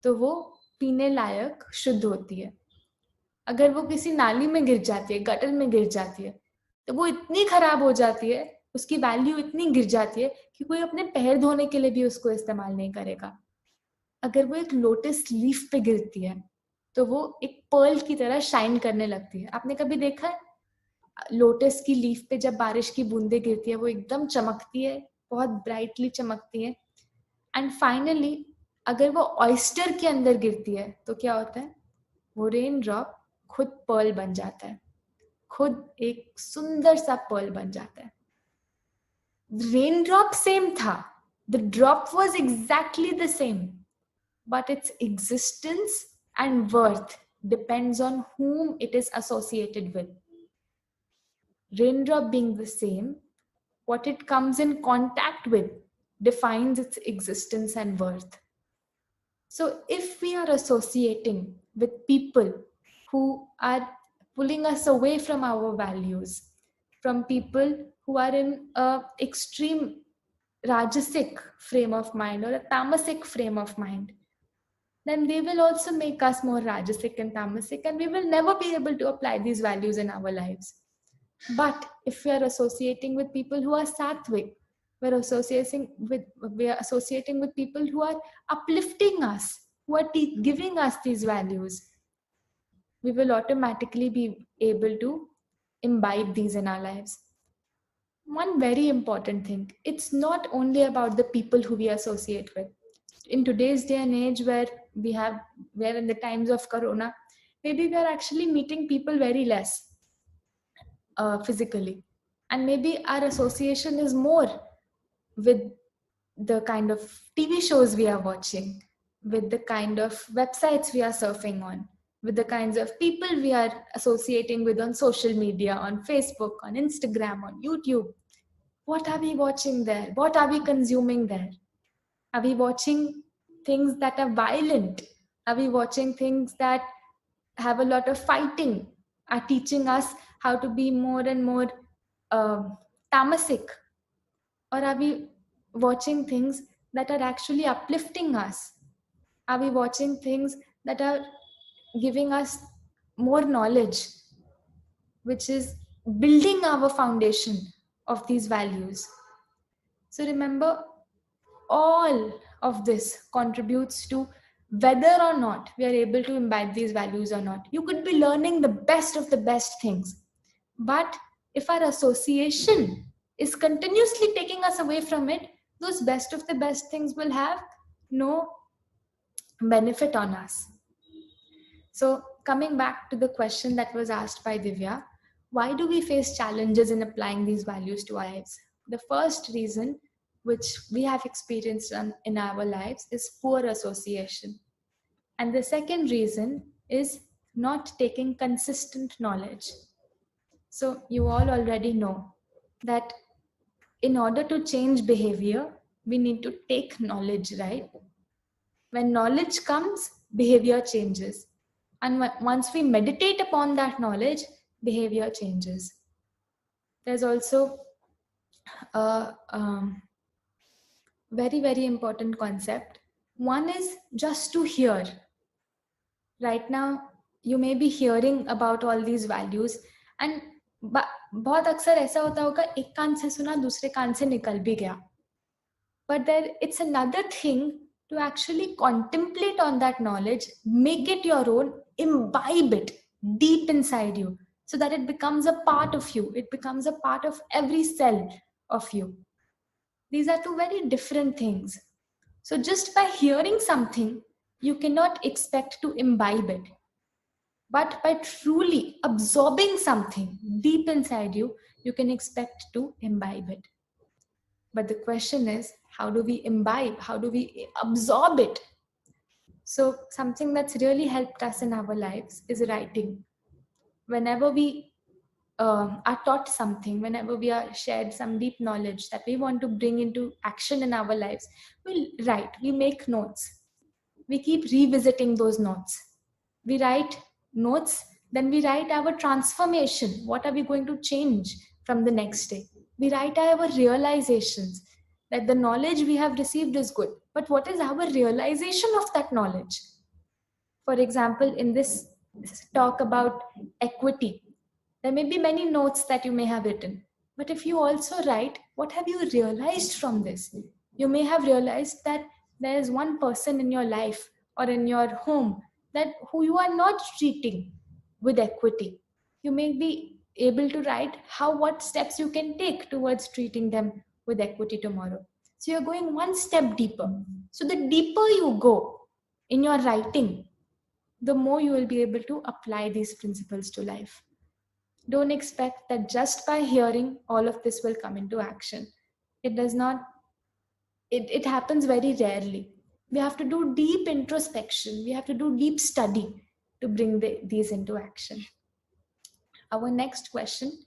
तो वो पीने लायक शुद्ध होती है. अगर वो किसी नाली में गिर जाती है, गटर में गिर जाती है, तो वो इतनी खराब हो जाती है, उसकी वैल्यू इतनी गिर जाती है कि कोई अपने पैर धोने के लिए भी उसको इस्तेमाल नहीं करेगा. अगर वो एक लोटस लीफ पे गिरती है तो वो एक पर्ल की तरह शाइन करने लगती है. आपने कभी देखा है लोटस की लीफ पे जब बारिश की बूंदें गिरती है वो एकदम चमकती है, बहुत ब्राइटली चमकती है. एंड फाइनली अगर वो ऑयस्टर के अंदर गिरती है तो क्या होता है? वो रेन ड्रॉप खुद पर्ल बन जाता है, खुद एक सुंदर सा पर्ल बन जाता है. रेन ड्रॉप सेम था, the drop was exactly the same, but its existence and worth depends on whom it is associated with. Raindrop being the same, what it comes in contact with defines its existence and worth. So if we are associating with people who are pulling us away from our values, from people who are in a extreme rajasic frame of mind or a tamasic frame of mind, then they will also make us more rajasic and tamasic, and we will never be able to apply these values in our lives. But if we are associating with people who are sattvic, we are associating with people who are uplifting us, who are giving us these values, we will automatically be able to imbibe these in our lives. One very important thing, it's not only about the people who we associate with. In today's day and age where we're in the times of corona, maybe we are actually meeting people very less physically, and maybe our association is more with the kind of TV shows we are watching, with the kind of websites we are surfing on, with the kinds of people we are associating with on social media, on Facebook, on Instagram, on YouTube. What are we watching there? What are we consuming there? Are we watching things that are violent? Are we watching things that have a lot of fighting? Are teaching us how to be more and more tamasic? Or are we watching things that are actually uplifting us? Are we watching things that are giving us more knowledge, which is building our foundation of these values? So remember, all of this contributes to whether or not we are able to imbibe these values or not. You could be learning the best of the best things, but if our association is continuously taking us away from it, those best of the best things will have no benefit on us. So coming back to the question that was asked by Divya, why do we face challenges in applying these values to our lives? The first reason which we have experienced in our lives is poor association. And the second reason is not taking consistent knowledge. So you all already know that in order to change behavior, we need to take knowledge, right? When knowledge comes, behavior changes. And once we meditate upon that knowledge, behavior changes. There's also a very, very important concept. One is just to hear. Right now, you may be hearing about all these values, and बहुत अक्सर ऐसा होता होगा, एक कान से सुना दूसरे कान से निकल भी गया. But it's another thing to actually contemplate on that knowledge, make it your own, imbibe it deep inside you, so that it becomes a part of you. It becomes a part of every cell of you. These are two very different things. So just by hearing something, you cannot expect to imbibe it. But by truly absorbing something deep inside you, you can expect to imbibe it. But the question is, how do we imbibe? How do we absorb it? So something that's really helped us in our lives is writing. Whenever we are taught something, whenever we are shared some deep knowledge that we want to bring into action in our lives, we write, we make notes. We keep revisiting those notes. We write notes, then we write our transformation. What are we going to change from the next day? We write our realizations that the knowledge we have received is good, but what is our realization of that knowledge? For example, in this talk about equity, there may be many notes that you may have written, but if you also write, what have you realized from this? You may have realized that there is one person in your life or in your home that who you are not treating with equity. You may be able to write what steps you can take towards treating them with equity tomorrow. So you're going one step deeper. So the deeper you go in your writing, the more you will be able to apply these principles to life. Don't expect that just by hearing all of this will come into action. It does not, it happens very rarely. We have to do deep introspection. We have to do deep study to bring these into action. Our next question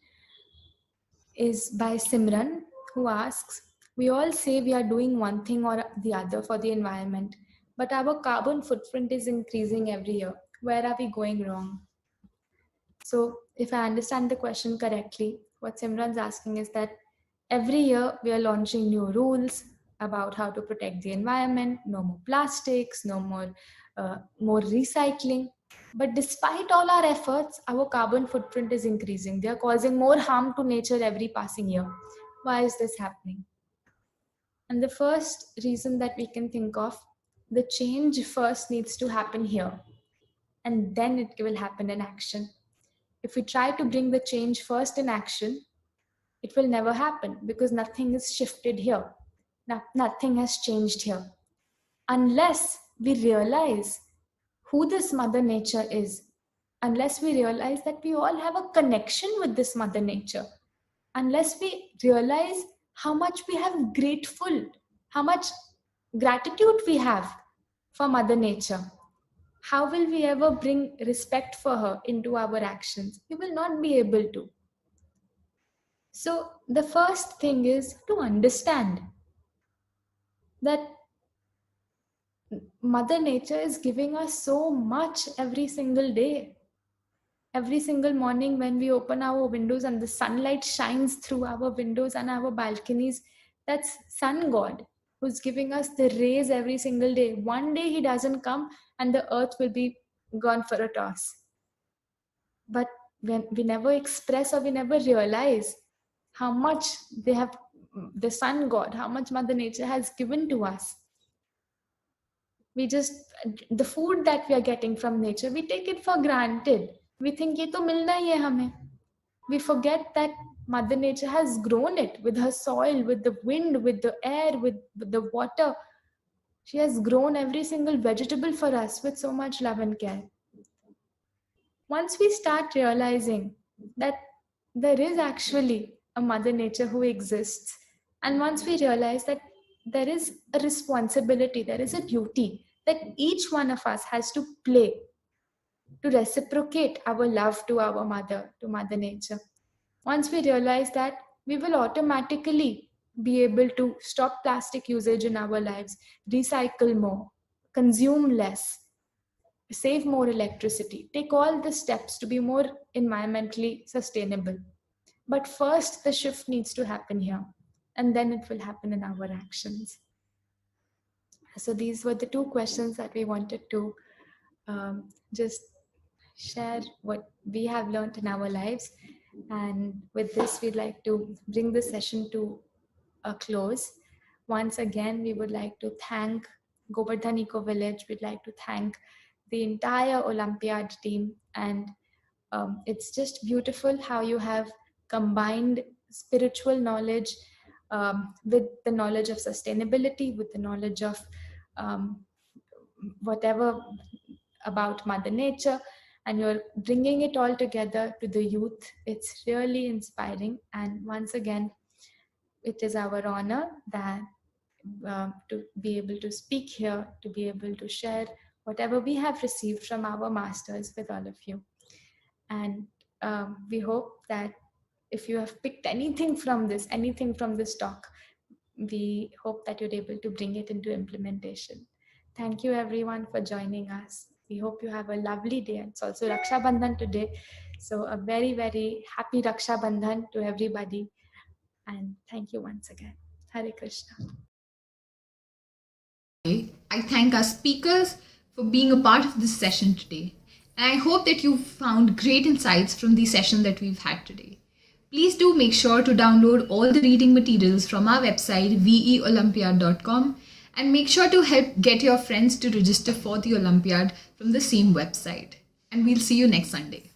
is by Simran, who asks, we all say we are doing one thing or the other for the environment, but our carbon footprint is increasing every year. Where are we going wrong? So if I understand the question correctly, what Simran's asking is that every year we are launching new rules about how to protect the environment, no more plastics, no more recycling. But despite all our efforts, our carbon footprint is increasing. They are causing more harm to nature every passing year. Why is this happening? And the first reason that we can think of, the change first needs to happen here, and then it will happen in action. If we try to bring the change first in action, it will never happen because nothing is shifted here. Nothing has changed here. Unless we realize who this Mother Nature is, unless we realize that we all have a connection with this Mother Nature, unless we realize how much we have how much gratitude we have for Mother Nature, how will we ever bring respect for her into our actions? We will not be able to. So the first thing is to understand that Mother Nature is giving us so much every single day. Every single morning when we open our windows and the sunlight shines through our windows and our balconies, that's Sun God who's giving us the rays every single day. One day he doesn't come and the earth will be gone for a toss. But when we never express or we never realize how much the Sun God, how much Mother Nature has given to us. The food that we are getting from nature, we take it for granted. We think ye to milna hi hai hame. We forget that Mother Nature has grown it with her soil, with the wind, with the air, with the water. She has grown every single vegetable for us with so much love and care. Once we start realizing that there is actually a Mother Nature who exists, and once we realize that there is a responsibility, there is a duty that each one of us has to play to reciprocate our love to our mother, to Mother Nature. Once we realize that, we will automatically be able to stop plastic usage in our lives, recycle more, consume less, save more electricity, take all the steps to be more environmentally sustainable. But first, the shift needs to happen here, and then it will happen in our actions. So these were the two questions that we wanted to just share what we have learned in our lives. And with this, we'd like to bring the session to a close. Once again, we would like to thank Govardhan Eco Village. We'd like to thank the entire Olympiad team. And it's just beautiful how you have combined spiritual knowledge with the knowledge of sustainability, with the knowledge of whatever about Mother Nature, and you're bringing it all together to the youth. It's really inspiring. And once again, it is our honor that to be able to speak here, to be able to share whatever we have received from our masters with all of you. And we hope that if you have picked anything from this talk, we hope that you're able to bring it into implementation. Thank you everyone for joining us. We hope you have a lovely day. It's also Raksha Bandhan today. So a very, very happy Raksha Bandhan to everybody. And thank you once again. Hare Krishna. I thank our speakers for being a part of this session today. And I hope that you found great insights from the session that we've had today. Please do make sure to download all the reading materials from our website, veolympiad.com, and make sure to help get your friends to register for the Olympiad from the same website. And we'll see you next Sunday.